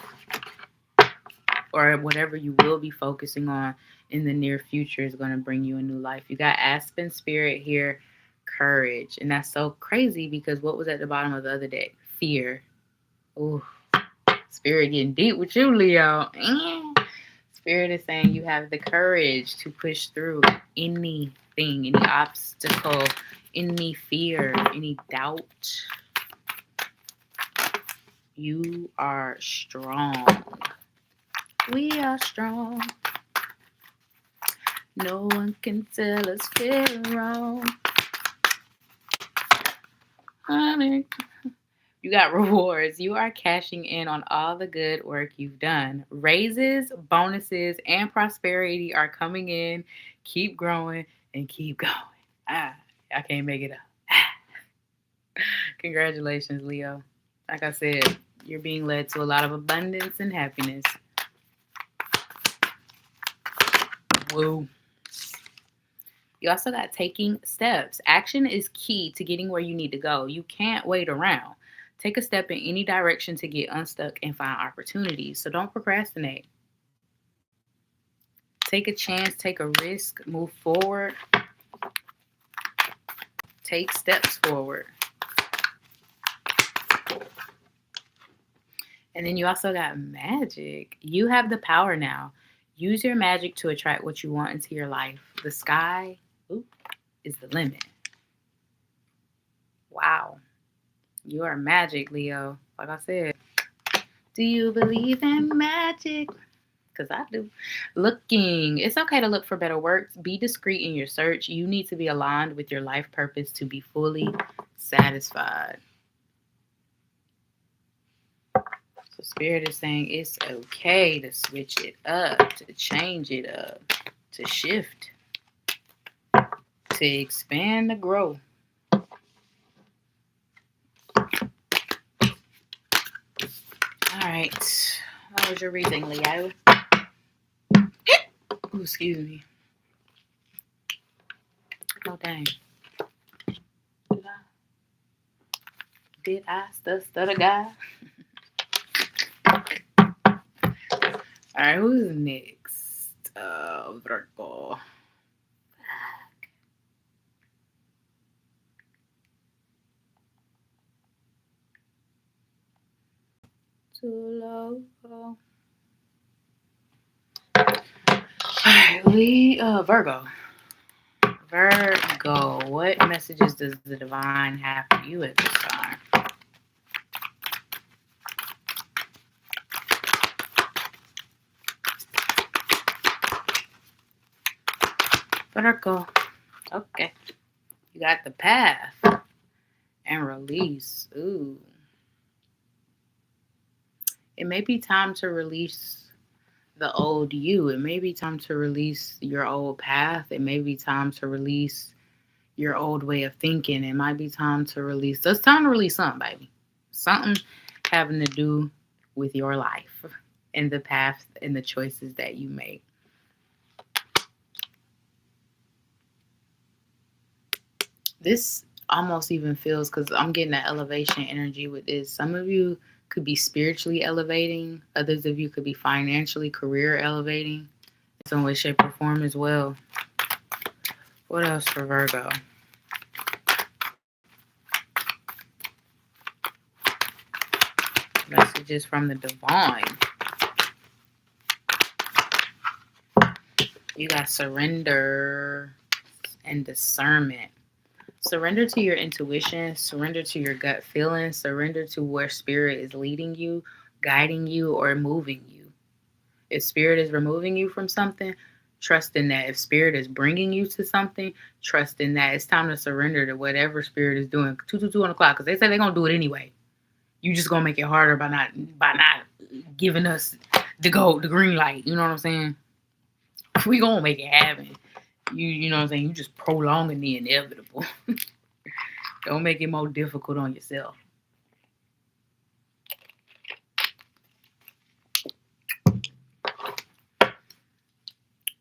or whatever you will be focusing on in the near future is going to bring you a new life. You got Aspen Spirit here. Courage. And that's so crazy because what was at the bottom of the other deck? Fear. Ooh. Spirit getting deep with you, Leo. Spirit is saying you have the courage to push through anything, any obstacle, any fear, any doubt. You are strong. We are strong. No one can tell us we're wrong. Honey. You got rewards. You are cashing in on all the good work you've done. Raises, bonuses, and prosperity are coming in. Keep growing and keep going. I can't make it up. Congratulations, Leo. Like I said, you're being led to a lot of abundance and happiness. Woo. You also got taking steps. Action is key to getting where you need to go. You can't wait around. Take a step in any direction to get unstuck and find opportunities. So don't procrastinate. Take a chance, take a risk, move forward. Take steps forward. And then you also got magic. You have the power now. Use your magic to attract what you want into your life. The sky is the limit. Wow. You are magic, Leo. Like I said. Do you believe in magic? Because I do. Looking. It's okay to look for better works. Be discreet in your search. You need to be aligned with your life purpose to be fully satisfied. Spirit is saying it's okay to switch it up, to change it up, to shift, to expand, to grow. All right. How was your reading, Leo? Ooh, excuse me. Oh, dang. Did I stutter, guy? All right, who's next? Virgo. Too low. Alright, Virgo. Virgo, what messages does the divine have for you at this time? Virgo. Okay. You got the path and release. Ooh. It may be time to release the old you. It may be time to release your old path. It may be time to release your old way of thinking. It might be time to release. It's time to release something, baby. Something having to do with your life and the path and the choices that you make. This almost even feels, because I'm getting that elevation energy with this. Some of you could be spiritually elevating. Others of you could be financially, career elevating in some way, shape, or form as well. What else for Virgo? Messages from the divine. You got surrender and discernment. Surrender to your intuition, surrender to your gut feelings, surrender to where spirit is leading you, guiding you, or moving you. If spirit is removing you from something, trust in that. If spirit is bringing you to something, trust in that. It's time to surrender to whatever spirit is doing. 2 on the clock, because they say they're going to do it anyway. You just going to make it harder by not giving us the green light. You know what I'm saying? We going to make it happen. You know what I'm saying? You just prolonging the inevitable. Don't make it more difficult on yourself.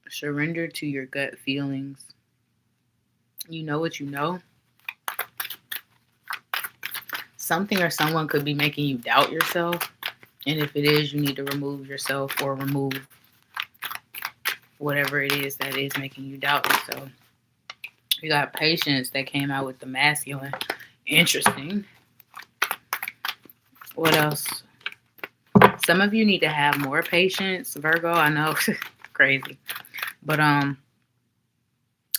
Surrender to your gut feelings. You know what you know. Something or someone could be making you doubt yourself. And if it is, you need to remove yourself or remove whatever it is that is making you doubt yourself. You got patience that came out with the masculine. Interesting. What else? Some of you need to have more patience, Virgo. I know, crazy. But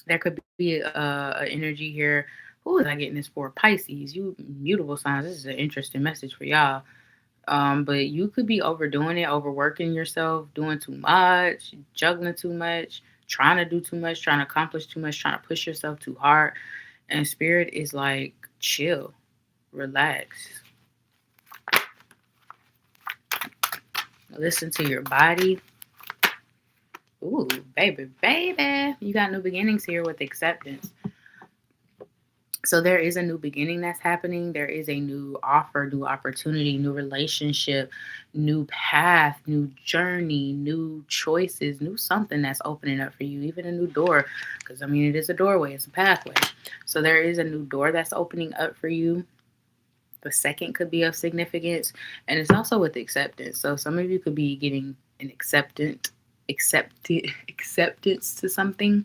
there could be a energy here. Who is I getting this for? Pisces. You mutable signs. This is an interesting message for y'all. But you could be overdoing it, overworking yourself, doing too much, juggling too much, trying to do too much, trying to accomplish too much, trying to push yourself too hard. And spirit is like, chill, relax. Listen to your body. Ooh, baby. You got new beginnings here with acceptance. So there is a new beginning that's happening. There is a new offer, new opportunity, new relationship, new path, new journey, new choices, new something that's opening up for you, even a new door. Because, I mean, it is a doorway. It's a pathway. So there is a new door that's opening up for you. The second could be of significance. And it's also with acceptance. So some of you could be getting an acceptance to something,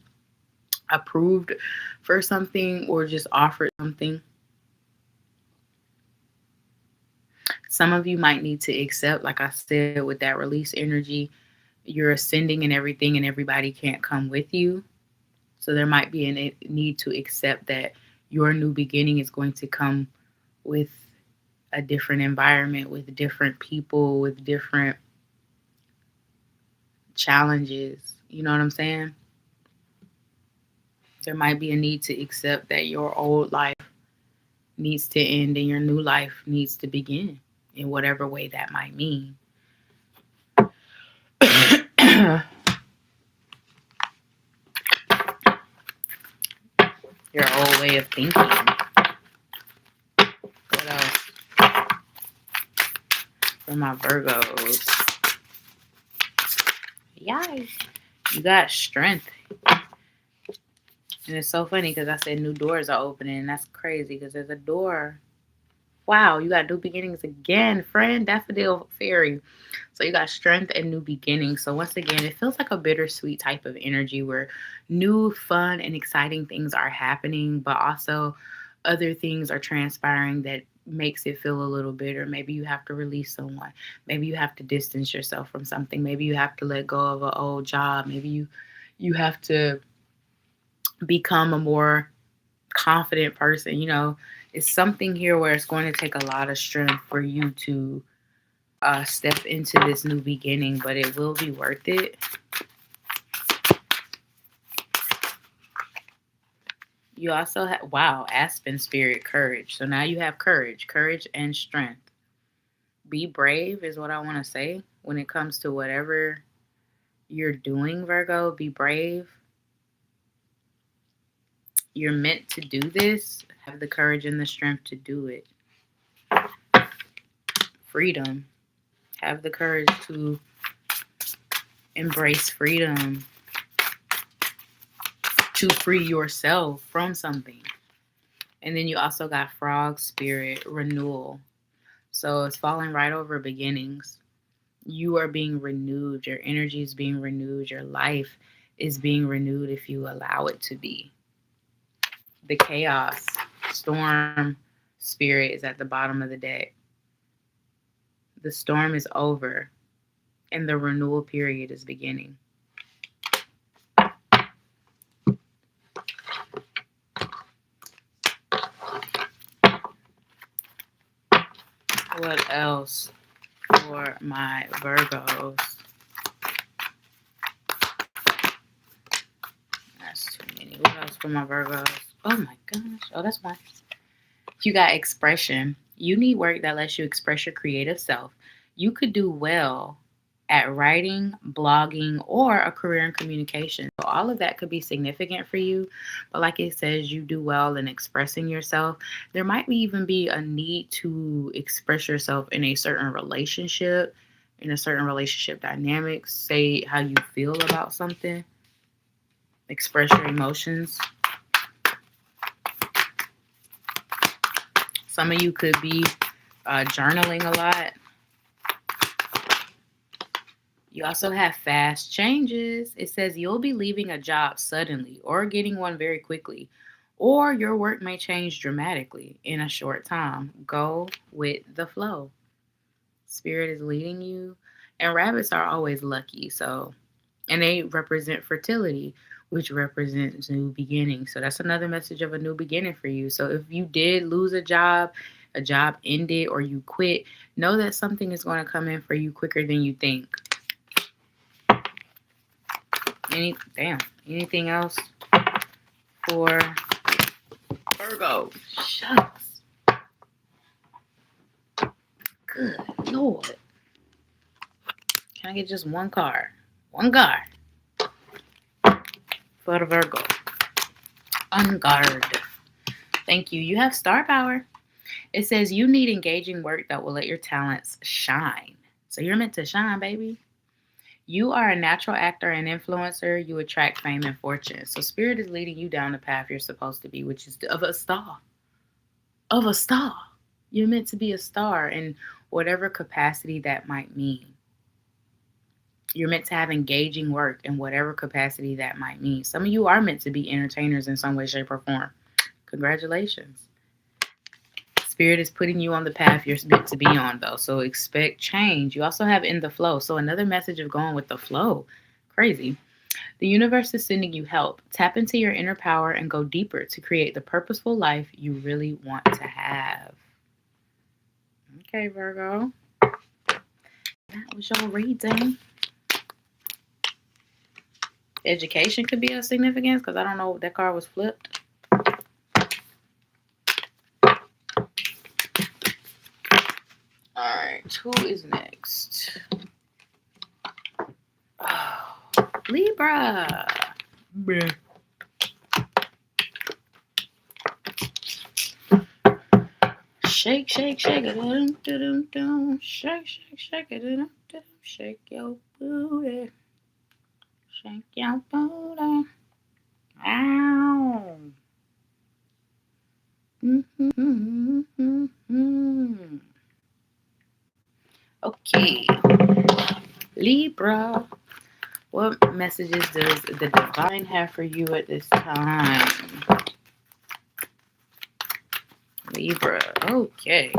approved for something, or just offered something. Some of you might need to accept, like I said, with that release energy, you're ascending and everything, and everybody can't come with you. So there might be a need to accept that your new beginning is going to come with a different environment, with different people, with different challenges. You know what I'm saying? There might be a need to accept that your old life needs to end and your new life needs to begin. in whatever way that might mean. Your old way of thinking. What else? For my Virgos. Yay. You got strength. And it's so funny because I said new doors are opening. And that's crazy because there's a door. Wow, you got new beginnings again, friend. Daffodil Fairy. So you got strength and new beginnings. So once again, it feels like a bittersweet type of energy where new, fun, and exciting things are happening, but also other things are transpiring that makes it feel a little bitter. Maybe you have to release someone. Maybe you have to distance yourself from something. Maybe you have to let go of an old job. Maybe you have to become a more confident person. You know, it's something here where it's going to take a lot of strength for you to step into this new beginning, but it will be worth it. You also have, wow, Aspen Spirit, courage. So now you have courage and strength. Be brave is what I want to say when it comes to whatever you're doing, Virgo. Be brave. You're meant to do this. Have the courage and the strength to do it. Freedom. Have the courage to embrace freedom. To free yourself from something. And then you also got Frog Spirit, renewal. So it's falling right over beginnings. You are being renewed. Your energy is being renewed. Your life is being renewed if you allow it to be. The Chaos Storm Spirit is at the bottom of the deck. The storm is over and the renewal period is beginning. What else for my Virgos? That's too many. What else for my Virgos? Oh my gosh. Oh, that's fine. You got expression. You need work that lets you express your creative self. You could do well at writing, blogging, or a career in communication. So all of that could be significant for you. But like it says, you do well in expressing yourself. There might even be a need to express yourself in a certain relationship, in a certain relationship dynamics. Say how you feel about something. Express your emotions. Some of you could be journaling a lot. You also have fast changes. It says you'll be leaving a job suddenly or getting one very quickly, or your work may change dramatically in a short time. Go with the flow. Spirit is leading you. And rabbits are always lucky. And they represent fertility, which represents new beginnings. So that's another message of a new beginning for you. So if you did lose a job ended, or you quit, know that something is going to come in for you quicker than you think. Anything else for Virgo? Shucks. Good Lord. Can I get just one card? One card for the Virgo. Unguard. Thank you. You have star power. It says you need engaging work that will let your talents shine. So you're meant to shine, baby. You are a natural actor and influencer. You attract fame and fortune. So Spirit is leading you down the path you're supposed to be, which is of a star. Of a star. You're meant to be a star in whatever capacity that might mean. You're meant to have engaging work in whatever capacity that might mean. Some of you are meant to be entertainers in some way, shape, or form. Congratulations. Spirit is putting you on the path you're meant to be on, though. So expect change. You also have in the flow. So another message of going with the flow. Crazy. The universe is sending you help. Tap into your inner power and go deeper to create the purposeful life you really want to have. Okay, Virgo. That was your reading. Education could be of significance because I don't know if that card was flipped. Alright. Who is next? Oh, Libra. Bruh. Shake, shake, shake it, shake, shake, shake it, shake your booty, shake your booty. Ow. Okay, Libra. What messages does the divine have for you at this time? Libra. Okay.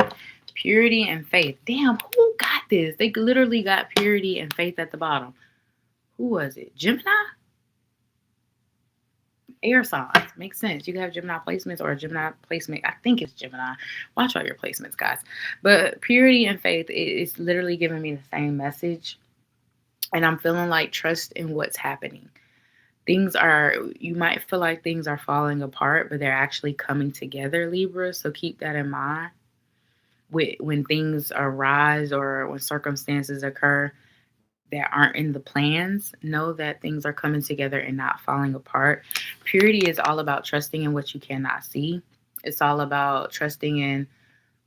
Purity and faith. Damn, who got this? They literally got purity and faith at the bottom. Who was it? Gemini? Air signs. Makes sense. You can have Gemini placements or a Gemini placement. I think it's Gemini. Watch all your placements, guys. But purity and faith is literally giving me the same message. And I'm feeling like trust in what's happening. You might feel like things are falling apart, but they're actually coming together, Libra. So keep that in mind. When things arise or when circumstances occur that aren't in the plans, know that things are coming together and not falling apart. Purity is all about trusting in what you cannot see. It's all about trusting in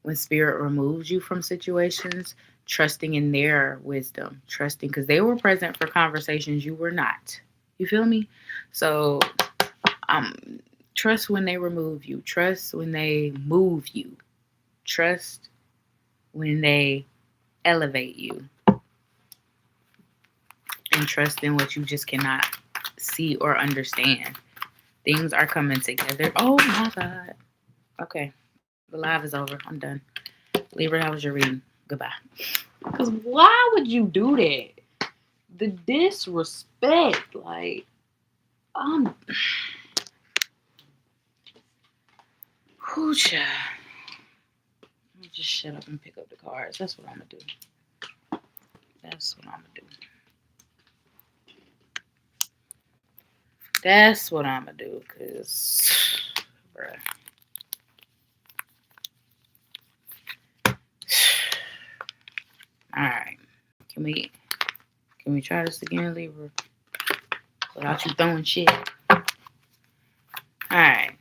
when spirit removes you from situations, trusting in their wisdom, trusting because they were present for conversations you were not. You feel me? So trust when they remove you. Trust when they move you. Trust when they elevate you. And trust in what you just cannot see or understand. Things are coming together. Oh my God. Okay. The live is over. I'm done. Libra, how was your reading? Goodbye. Because why would you do that? The disrespect. Like, whoo, child. Let me just shut up and pick up the cards. That's what I'm going to do. That's what I'm going to do. That's what I'm going to do. Because, bruh. All right. Can we try this again, Libra? Without you throwing shit. All right.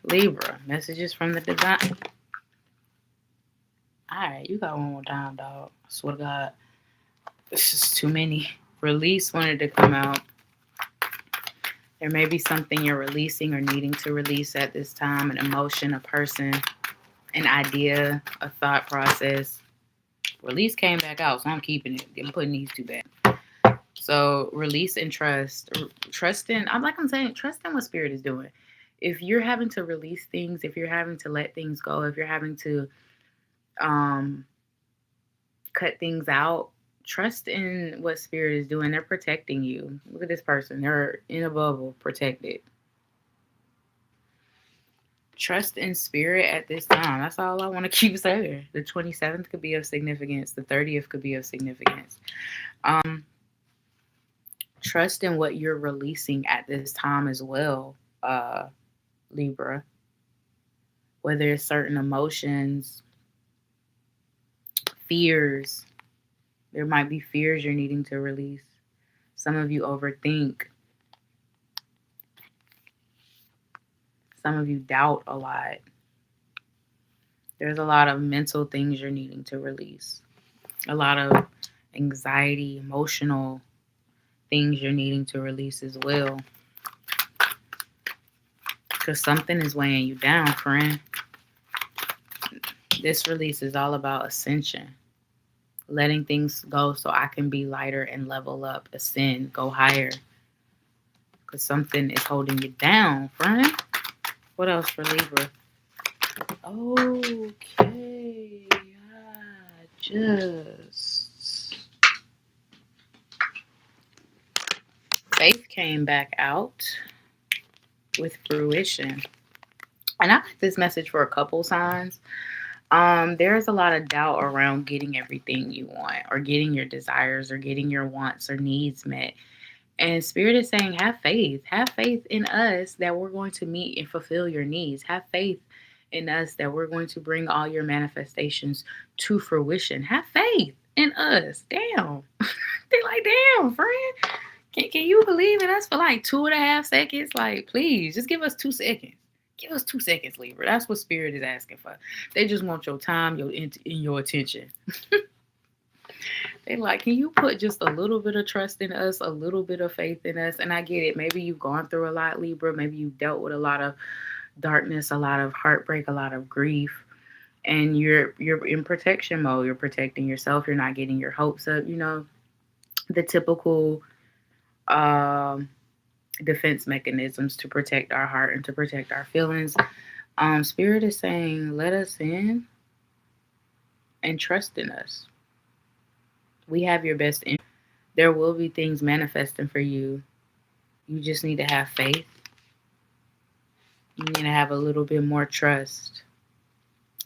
Libra, messages from the divine. All right, you got one more time, dog. I swear to God. This is too many. Release wanted to come out. There may be something you're releasing or needing to release at this time, an emotion, a person, an idea, a thought process. Release came back out, so I'm keeping it. I'm putting these two back. So release and trust. Trust in what spirit is doing. If you're having to release things, if you're having to let things go, if you're having to cut things out, trust in what spirit is doing. They're protecting you. Look at this person. They're in a bubble, protected. Trust in spirit at this time. That's all I want to keep saying. The 27th could be of significance. The 30th could be of significance. Trust in what you're releasing at this time as well, Libra. Whether it's certain emotions, fears. There might be fears you're needing to release. Some of you overthink. Some of you doubt a lot. There's a lot of mental things you're needing to release. A lot of anxiety, emotional things you're needing to release as well. Because something is weighing you down, friend. This release is all about ascension. Letting things go so I can be lighter and level up, ascend, go higher. Because something is holding you down, friend. What else for Libra? Okay. Faith came back out with fruition. And I got this message for a couple signs. There's a lot of doubt around getting everything you want or getting your desires or getting your wants or needs met. And Spirit is saying, have faith. Have faith in us that we're going to meet and fulfill your needs. Have faith in us that we're going to bring all your manifestations to fruition. Have faith in us. Damn. They like, damn, friend. Can you believe in us for like 2.5 seconds? Like, please, just give us 2 seconds. Give us 2 seconds, Libra. That's what Spirit is asking for. They just want your time, your attention. They like, can you put just a little bit of trust in us, a little bit of faith in us? And I get it. Maybe you've gone through a lot, Libra. Maybe you've dealt with a lot of darkness, a lot of heartbreak, a lot of grief. And you're in protection mode. You're protecting yourself. You're not getting your hopes up. You know, the typical defense mechanisms to protect our heart and to protect our feelings. Spirit is saying, let us in and trust in us. We have your best interest. There will be things manifesting for you. You just need to have faith. You need to have a little bit more trust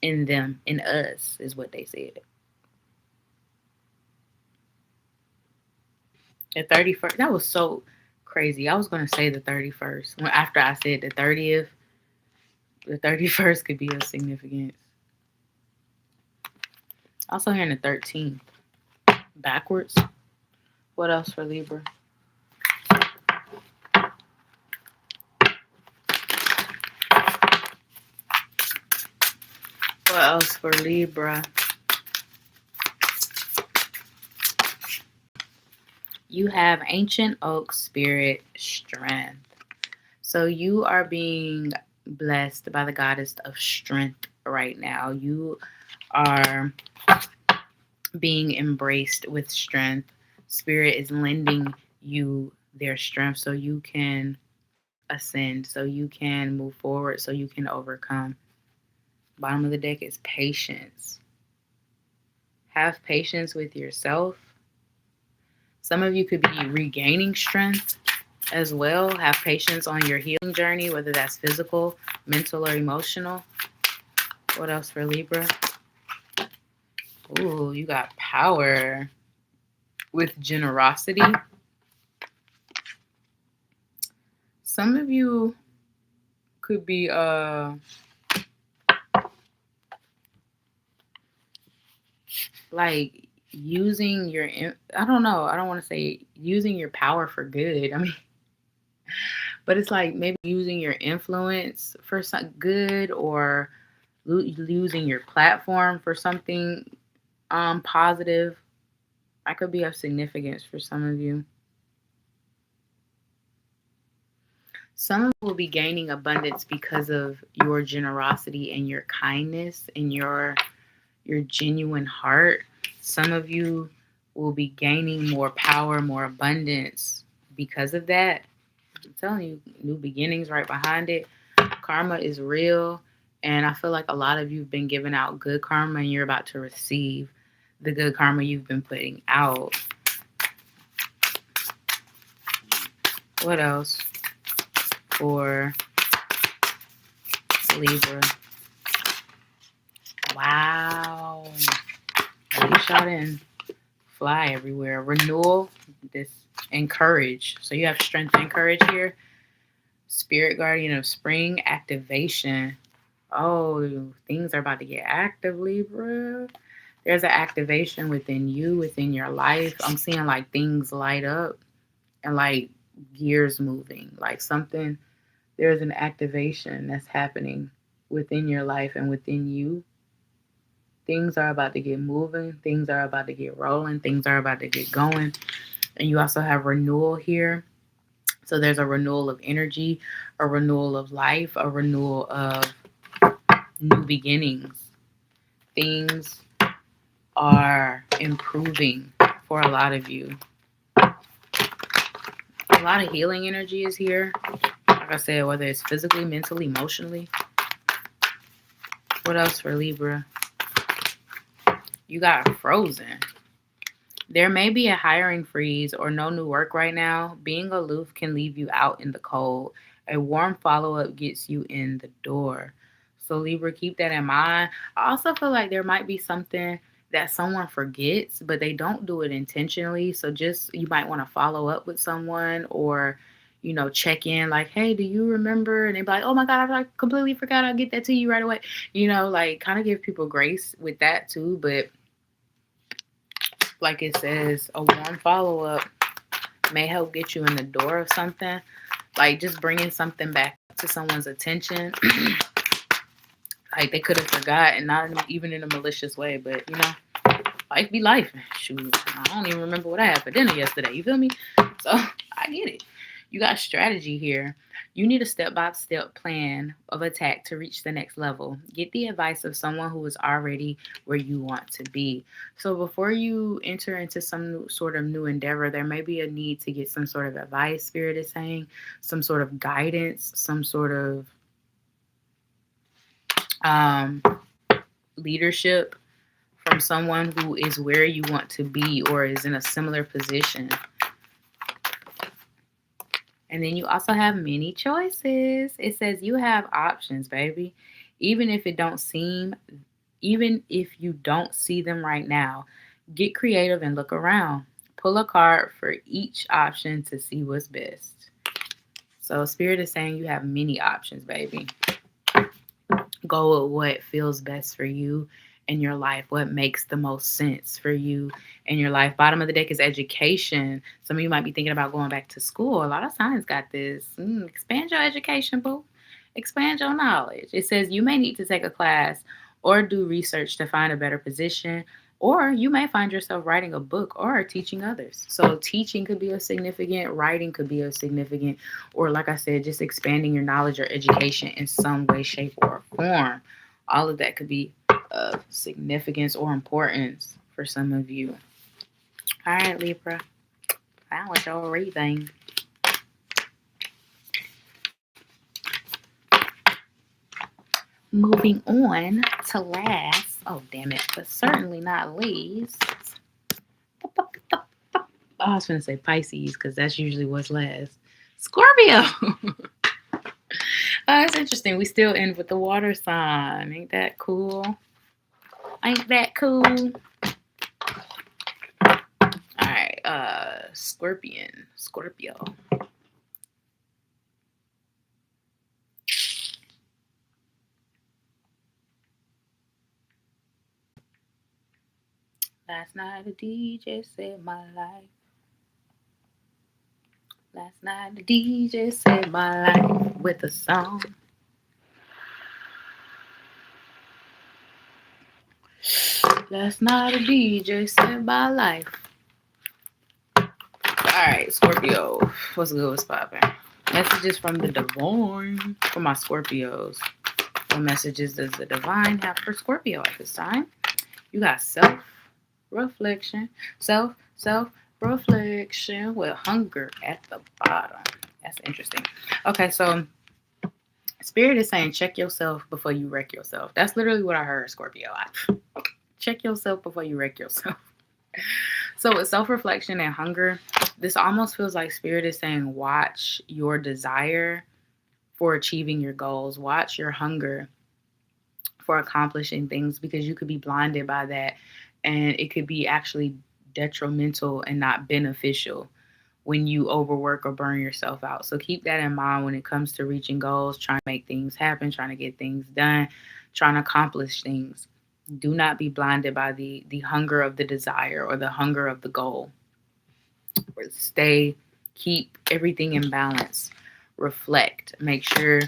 in them, in us, is what they said. The 31st, that was so crazy. I was going to say the 31st. After I said the 30th, the 31st could be of significance. Also hearing the 13th. Backwards. What else for Libra? What else for Libra? You have ancient oak spirit strength. So you are being blessed by the goddess of strength right now. You are being embraced with strength. Spirit is lending you their strength so you can ascend, so you can move forward, so you can overcome. Bottom of the deck is patience. Have patience with yourself. Some of you could be regaining strength as well. Have patience on your healing journey, whether that's physical, mental, or emotional. What else for Libra? Ooh, you got power with generosity. Some of you could be like using your, I don't know, I don't want to say using your power for good. I mean, but it's like maybe using your influence for some good, or using your platform for something positive. That could be of significance for some of you. Some of you will be gaining abundance because of your generosity and your kindness and your genuine heart. Some of you will be gaining more power, more abundance because of that. I'm telling you, new beginnings right behind it. Karma is real. And I feel like a lot of you have been giving out good karma, and you're about to receive the good karma you've been putting out. What else for Libra? Wow. At least y'all didn't fly everywhere. Renewal, this, and courage. So you have strength and courage here. Spirit guardian of spring, activation. Oh, things are about to get active, Libra. There's an activation within you, within your life. I'm seeing like things light up and like gears moving. Like something, there's an activation that's happening within your life and within you. Things are about to get moving. Things are about to get rolling. Things are about to get going. And you also have renewal here. So there's a renewal of energy, a renewal of life, a renewal of new beginnings. Things are improving for a lot of you. A lot of healing energy is here. Like I said, whether it's physically, mentally, emotionally. What else for Libra? You got frozen. There may be a hiring freeze or no new work right now. Being aloof can leave you out in the cold. A warm follow-up gets you in the door. So Libra, keep that in mind. I also feel like there might be something that someone forgets, but they don't do it intentionally. So just, you might want to follow up with someone, or, you know, check in like, hey, do you remember? And they be like, oh my God, I completely forgot. I'll get that to you right away. You know, like kind of give people grace with that too. But like it says, a warm follow-up may help get you in the door of something. Like just bringing something back to someone's attention. Like they could have forgotten, not even in a malicious way, but you know, life be life. Shoot, I don't even remember what I had for dinner yesterday. You feel me? So I get it. You got strategy here. You need a step-by-step plan of attack to reach the next level. Get the advice of someone who is already where you want to be. So before you enter into some sort of new endeavor, there may be a need to get some sort of advice, Spirit is saying, some sort of guidance, some sort of leadership from someone who is where you want to be or is in a similar position. And then you also have many choices. It says you have options, baby. Even if you don't see them right now, get creative and look around. Pull a card for each option to see what's best. So Spirit is saying you have many options, baby. Go with what feels best for you in your life, what makes the most sense for you in your life. Bottom of the deck is education. Some of you might be thinking about going back to school. A lot of signs got this. Expand your education, boo. Expand your knowledge. It says you may need to take a class or do research to find a better position, or you may find yourself writing a book or teaching others. So teaching could be a significant, writing could be a significant, or like I said, just expanding your knowledge or education in some way, shape, or form. All of that could be of significance or importance for some of you. All right, Libra. That was your reading. Moving on to last. Oh, damn it. But certainly not least. I was going to say Pisces because that's usually what's last. Scorpio. It's interesting. We still end with the water sign. Ain't that cool? Ain't that cool? All right. Scorpio. Last night a DJ saved my life. Last night the DJ saved my life with a song. Last night a DJ saved my life. Alright, Scorpio. What's good? What's poppin'? Messages from the divine for my Scorpios. What messages does the divine have for Scorpio at this time? You got self-reflection. Self-reflection with hunger at the bottom. That's interesting. Okay, so Spirit is saying check yourself before you wreck yourself. That's literally what I heard, Scorpio. Check yourself before you wreck yourself. So with self-reflection and hunger, this almost feels like Spirit is saying watch your desire for achieving your goals. Watch your hunger for accomplishing things because you could be blinded by that and it could be actually detrimental and not beneficial when you overwork or burn yourself out. So keep that in mind when it comes to reaching goals, trying to make things happen, trying to get things done, trying to accomplish things. Do not be blinded by the hunger of the desire or the hunger of the goal. Keep everything in balance. Reflect. Make sure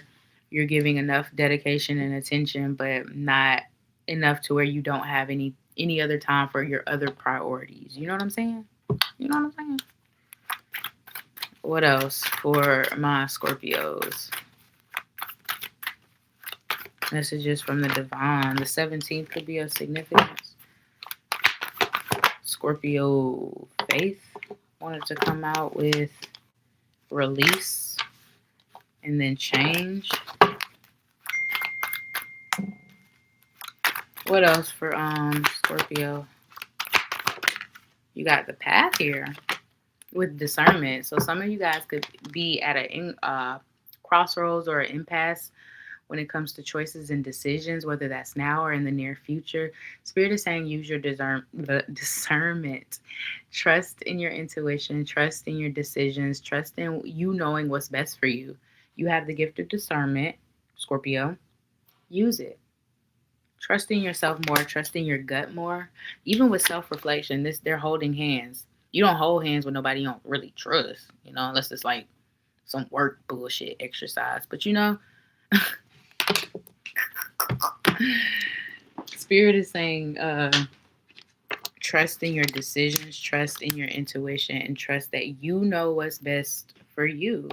you're giving enough dedication and attention, but not enough to where you don't have any other time for your other priorities. You know what I'm saying? You know what I'm saying? What else for my Scorpios? Messages from the divine. The 17th could be of significance. Scorpio faith wanted to come out with release and then change. What else for Scorpio? You got the path here with discernment. So some of you guys could be at a crossroads or an impasse when it comes to choices and decisions, whether that's now or in the near future. Spirit is saying use your discernment. Trust in your intuition, trust in your decisions, trust in you knowing what's best for you. You have the gift of discernment, Scorpio. Use it. Trust in yourself more, trust in your gut more. Even with self-reflection, they're holding hands. You don't hold hands with nobody you don't really trust, unless it's like some work bullshit exercise. But Spirit is saying trust in your decisions, trust in your intuition, and trust that you know what's best for you.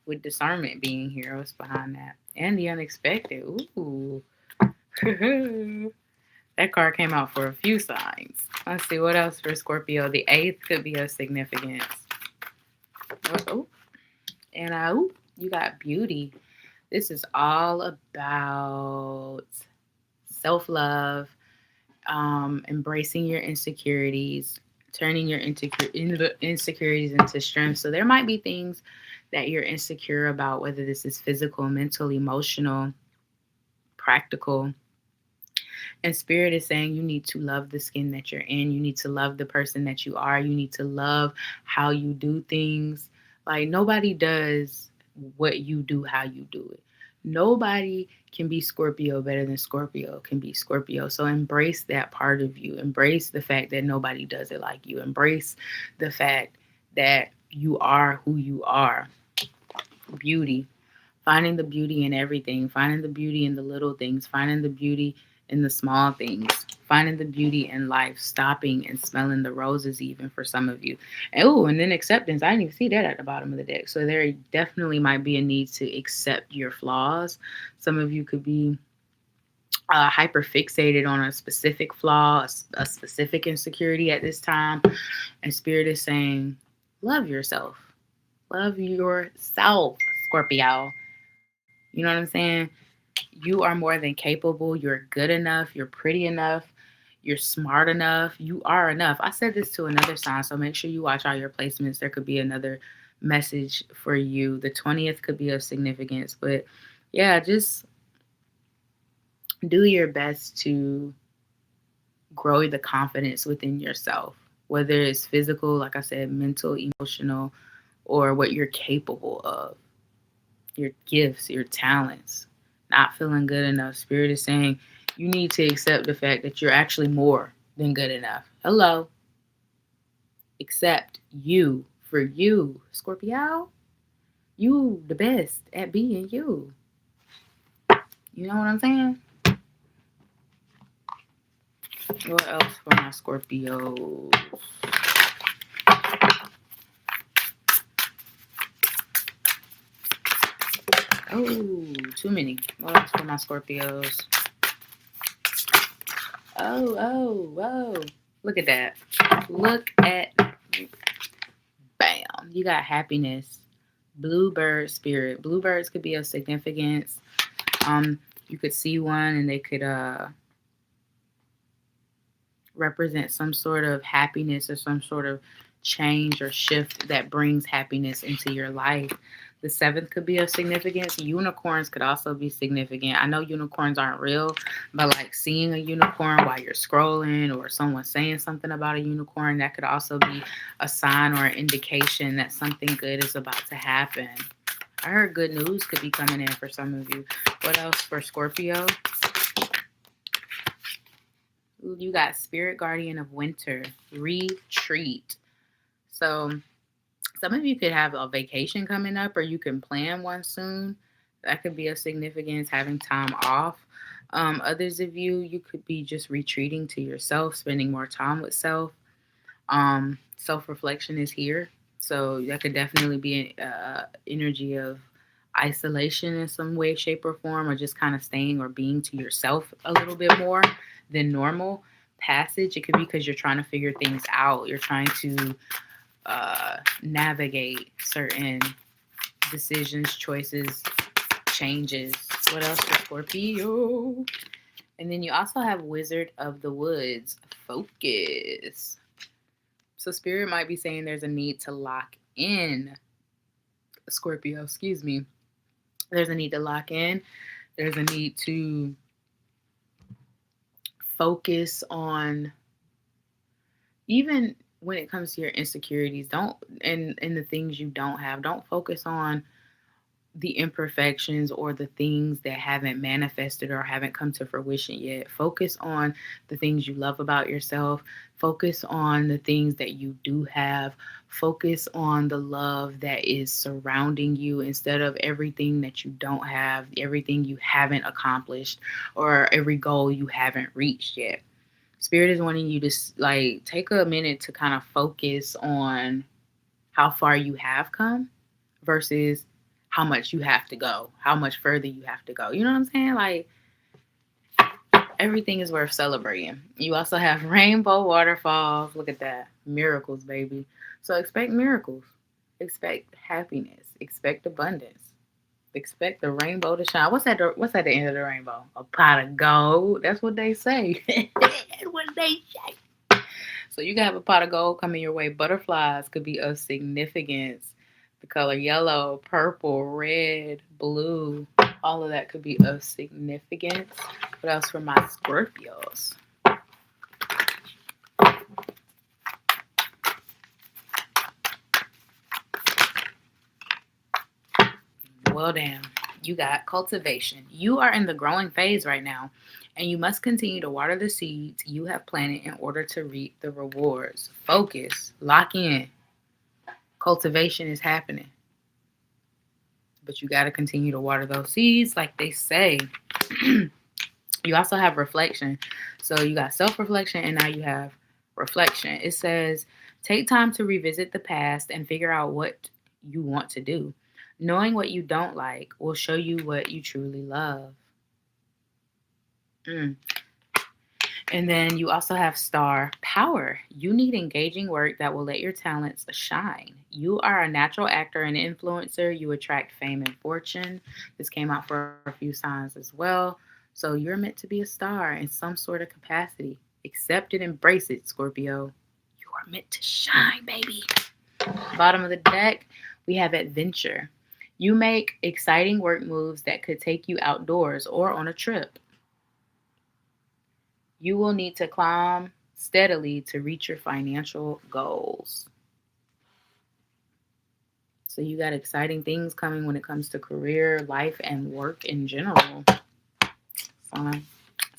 With discernment being here, what's behind that? And the unexpected. Ooh. That card came out for a few signs. Let's see what else for Scorpio. The 8th could be of significance. Oh, and you got beauty. This is all about self-love, embracing your insecurities, turning your insecurities into strength. So there might be things that you're insecure about, whether this is physical, mental, emotional, practical. And Spirit is saying you need to love the skin that you're in. You need to love the person that you are. You need to love how you do things. Like, nobody does what you do, how you do it. Nobody can be Scorpio better than Scorpio can be Scorpio. So embrace that part of you. Embrace the fact that nobody does it like you. Embrace the fact that you are who you are. Beauty. Finding the beauty in everything. Finding the beauty in the little things. Finding the beauty in the small things, finding the beauty in life, stopping and smelling the roses even for some of you. And then acceptance. I didn't even see that at the bottom of the deck. So there definitely might be a need to accept your flaws. Some of you could be hyper fixated on a specific flaw, a specific insecurity at this time. And Spirit is saying, love yourself. Love yourself, Scorpio. You know what I'm saying? You are more than capable. You're good enough. You're pretty enough. You're smart enough. You are enough. I said this to another sign, so make sure you watch all your placements. There could be another message for you. The 20th could be of significance. But yeah, just do your best to grow the confidence within yourself, whether it's physical, like I said, mental, emotional, or what you're capable of, your gifts, your talents. Not feeling good enough. Spirit is saying you need to accept the fact that you're actually more than good enough. Hello. Accept you for you, Scorpio. You the best at being you. You know what I'm saying? What else for my Scorpios? Oh, too many. What else for my Scorpios? Oh. Look at that. Look at, bam. You got happiness. Bluebird spirit. Bluebirds could be of significance. You could see one and they could represent some sort of happiness or some sort of change or shift that brings happiness into your life. The 7th could be of significance. Unicorns could also be significant. I know unicorns aren't real, but like seeing a unicorn while you're scrolling or someone saying something about a unicorn, that could also be a sign or an indication that something good is about to happen. I heard good news could be coming in for some of you. What else for Scorpio? You got Spirit Guardian of Winter, retreat. So some of you could have a vacation coming up, or you can plan one soon. That could be of significance, having time off. Others of you could be just retreating to yourself, spending more time with self. Self-reflection is here. So that could definitely be an energy of isolation in some way, shape, or form, or just kind of staying or being to yourself a little bit more than normal. Passage, it could be because you're trying to figure things out. You're trying to navigate certain decisions, choices, changes. What else for Scorpio? And then you also have Wizard of the Woods, focus. So Spirit might be saying there's a need to lock in, Scorpio, There's a need to lock in. There's a need to focus on, even when it comes to your insecurities, don't, and the things you don't have, don't focus on the imperfections or the things that haven't manifested or haven't come to fruition yet. Focus on the things you love about yourself. Focus on the things that you do have. Focus on the love that is surrounding you instead of everything that you don't have, everything you haven't accomplished, or every goal you haven't reached yet. Spirit is wanting you to like take a minute to kind of focus on how far you have come versus how much you have to go, how much further you have to go. You know what I'm saying? Like, everything is worth celebrating. You also have rainbow waterfalls. Look at that. Miracles, baby. So expect miracles. Expect happiness. Expect abundance. Expect the rainbow to shine. What's at the end of the rainbow? A pot of gold. That's what they say. That's what they say. So you can have a pot of gold coming your way. Butterflies could be of significance. The color yellow, purple, red, blue, all of that could be of significance. What else for my Scorpios? Well, damn. You got cultivation. You are in the growing phase right now, and you must continue to water the seeds you have planted in order to reap the rewards. Focus. Lock in. Cultivation is happening. But you got to continue to water those seeds like they say. You also have reflection. So you got self-reflection and now you have reflection. It says, take time to revisit the past and figure out what you want to do. Knowing what you don't like will show you what you truly love. And then you also have star power. You need engaging work that will let your talents shine. You are a natural actor and influencer. You attract fame and fortune. This came out for a few signs as well. So you're meant to be a star in some sort of capacity. Accept it, embrace it, Scorpio. You are meant to shine, baby. Bottom of the deck, we have adventure. You make exciting work moves that could take you outdoors or on a trip. You will need to climb steadily to reach your financial goals. So you got exciting things coming when it comes to career, life, and work in general. So,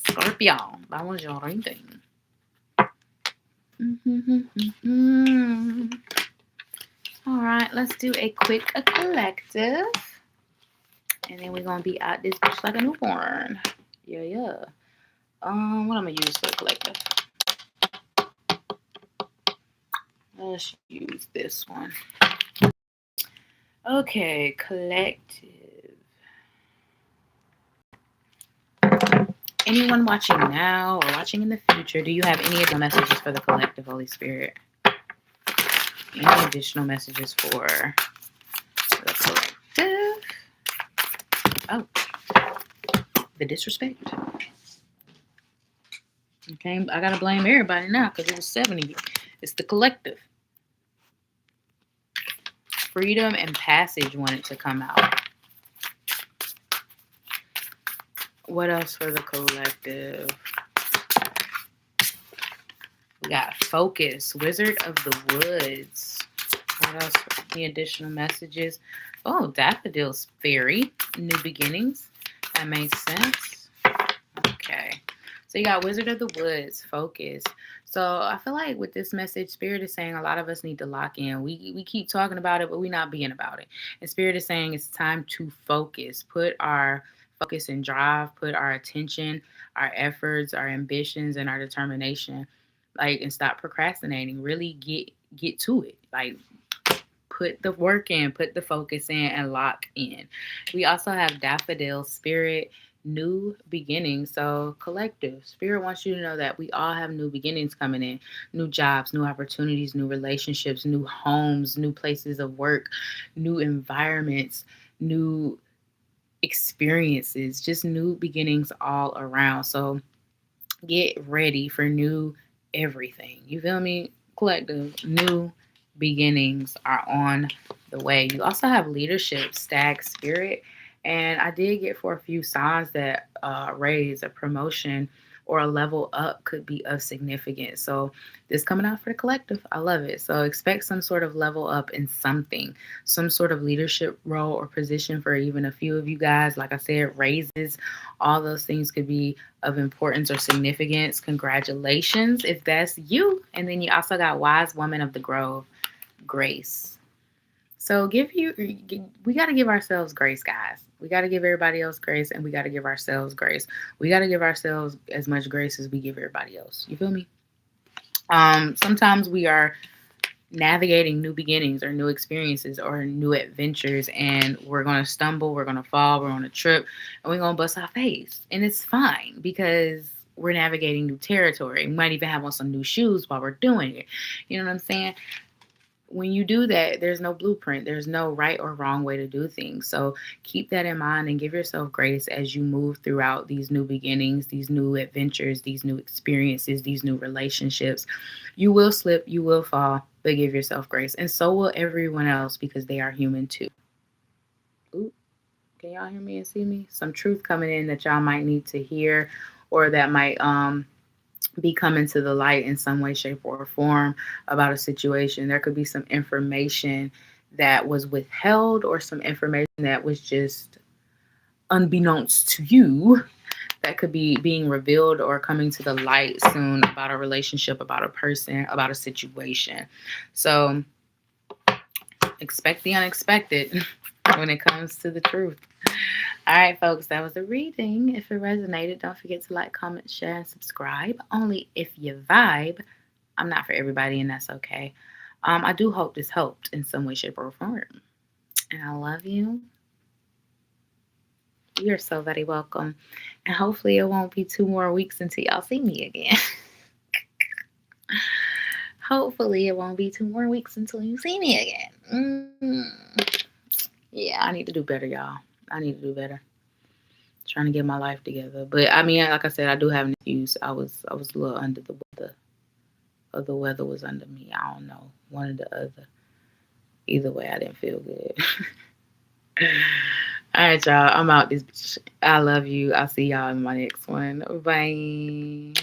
Scorpio, that was your reading. All right, let's do a quick collective. And then we're going to be out this bitch like a newborn. Yeah. What I'm going to use for the collective? Let's use this one. Okay, collective. Anyone watching now or watching in the future, do you have any additional messages for the collective, Holy Spirit? Any additional messages for the collective? Oh, the disrespect. Okay, I gotta blame everybody now because it was 70. It's the collective. Freedom and passage wanted to come out. What else for the collective? We got focus, Wizard of the Woods. What else? Any additional messages? Oh, daffodils, fairy, new beginnings. That makes sense. Okay. So you got Wizard of the Woods, focus. So I feel like with this message, Spirit is saying a lot of us need to lock in. We keep talking about it, but we're not being about it. And Spirit is saying it's time to focus. Put our focus and drive, put our attention, our efforts, our ambitions, and our determination, like, and stop procrastinating. Really get to it. Like, put the work in, put the focus in, and lock in. We also have daffodil, spirit, new beginnings. So collective, Spirit wants you to know that we all have new beginnings coming in, new jobs, new opportunities, new relationships, new homes, new places of work, new environments, new experiences, just new beginnings all around. So get ready for new everything. You feel me? Collective, new beginnings are on the way. You also have leadership, stag, spirit, And I did get for a few signs that raise, a promotion, or a level up could be of significance. So this coming out for the collective. I love it. So expect some sort of level up in something, some sort of leadership role or position for even a few of you guys. Like I said, raises, all those things could be of importance or significance. Congratulations if that's you. And then you also got Wise Woman of the Grove, Grace. So we got to give ourselves grace, guys. We got to give everybody else grace, and we got to give ourselves grace. We got to give ourselves as much grace as we give everybody else. You feel me? Sometimes we are navigating new beginnings or new experiences or new adventures, and we're going to stumble, we're going to fall, we're on a trip, and we're going to bust our face. And it's fine because we're navigating new territory. We might even have on some new shoes while we're doing it. You know what I'm saying? When you do that, there's no blueprint. There's no right or wrong way to do things. So keep that in mind and give yourself grace as you move throughout these new beginnings, these new adventures, these new experiences, these new relationships. You will slip, you will fall, but give yourself grace. And so will everyone else because they are human too. Ooh, can y'all hear me and see me? Some truth coming in that y'all might need to hear, or that might be coming to the light in some way, shape, or form about a situation. There could be some information that was withheld or some information that was just unbeknownst to you that could be being revealed or coming to the light soon about a relationship, about a person, about a situation. So expect the unexpected when it comes to the truth. All right, folks, that was the reading. If it resonated, don't forget to like, comment, share, and subscribe. Only if you vibe. I'm not for everybody, and that's okay. I do hope this helped in some way, shape, or form. And I love you. You're so very welcome. And hopefully it won't be 2 more weeks until y'all see me again. Hopefully it won't be 2 more weeks until you see me again. Yeah, I need to do better, y'all. I need to do better. Trying to get my life together. But I mean, like I said, I do have an excuse. I was a little under the weather. Or the weather was under me. I don't know. One or the other. Either way, I didn't feel good. All right, y'all. I'm out this bitch. I love you. I'll see y'all in my next one. Bye.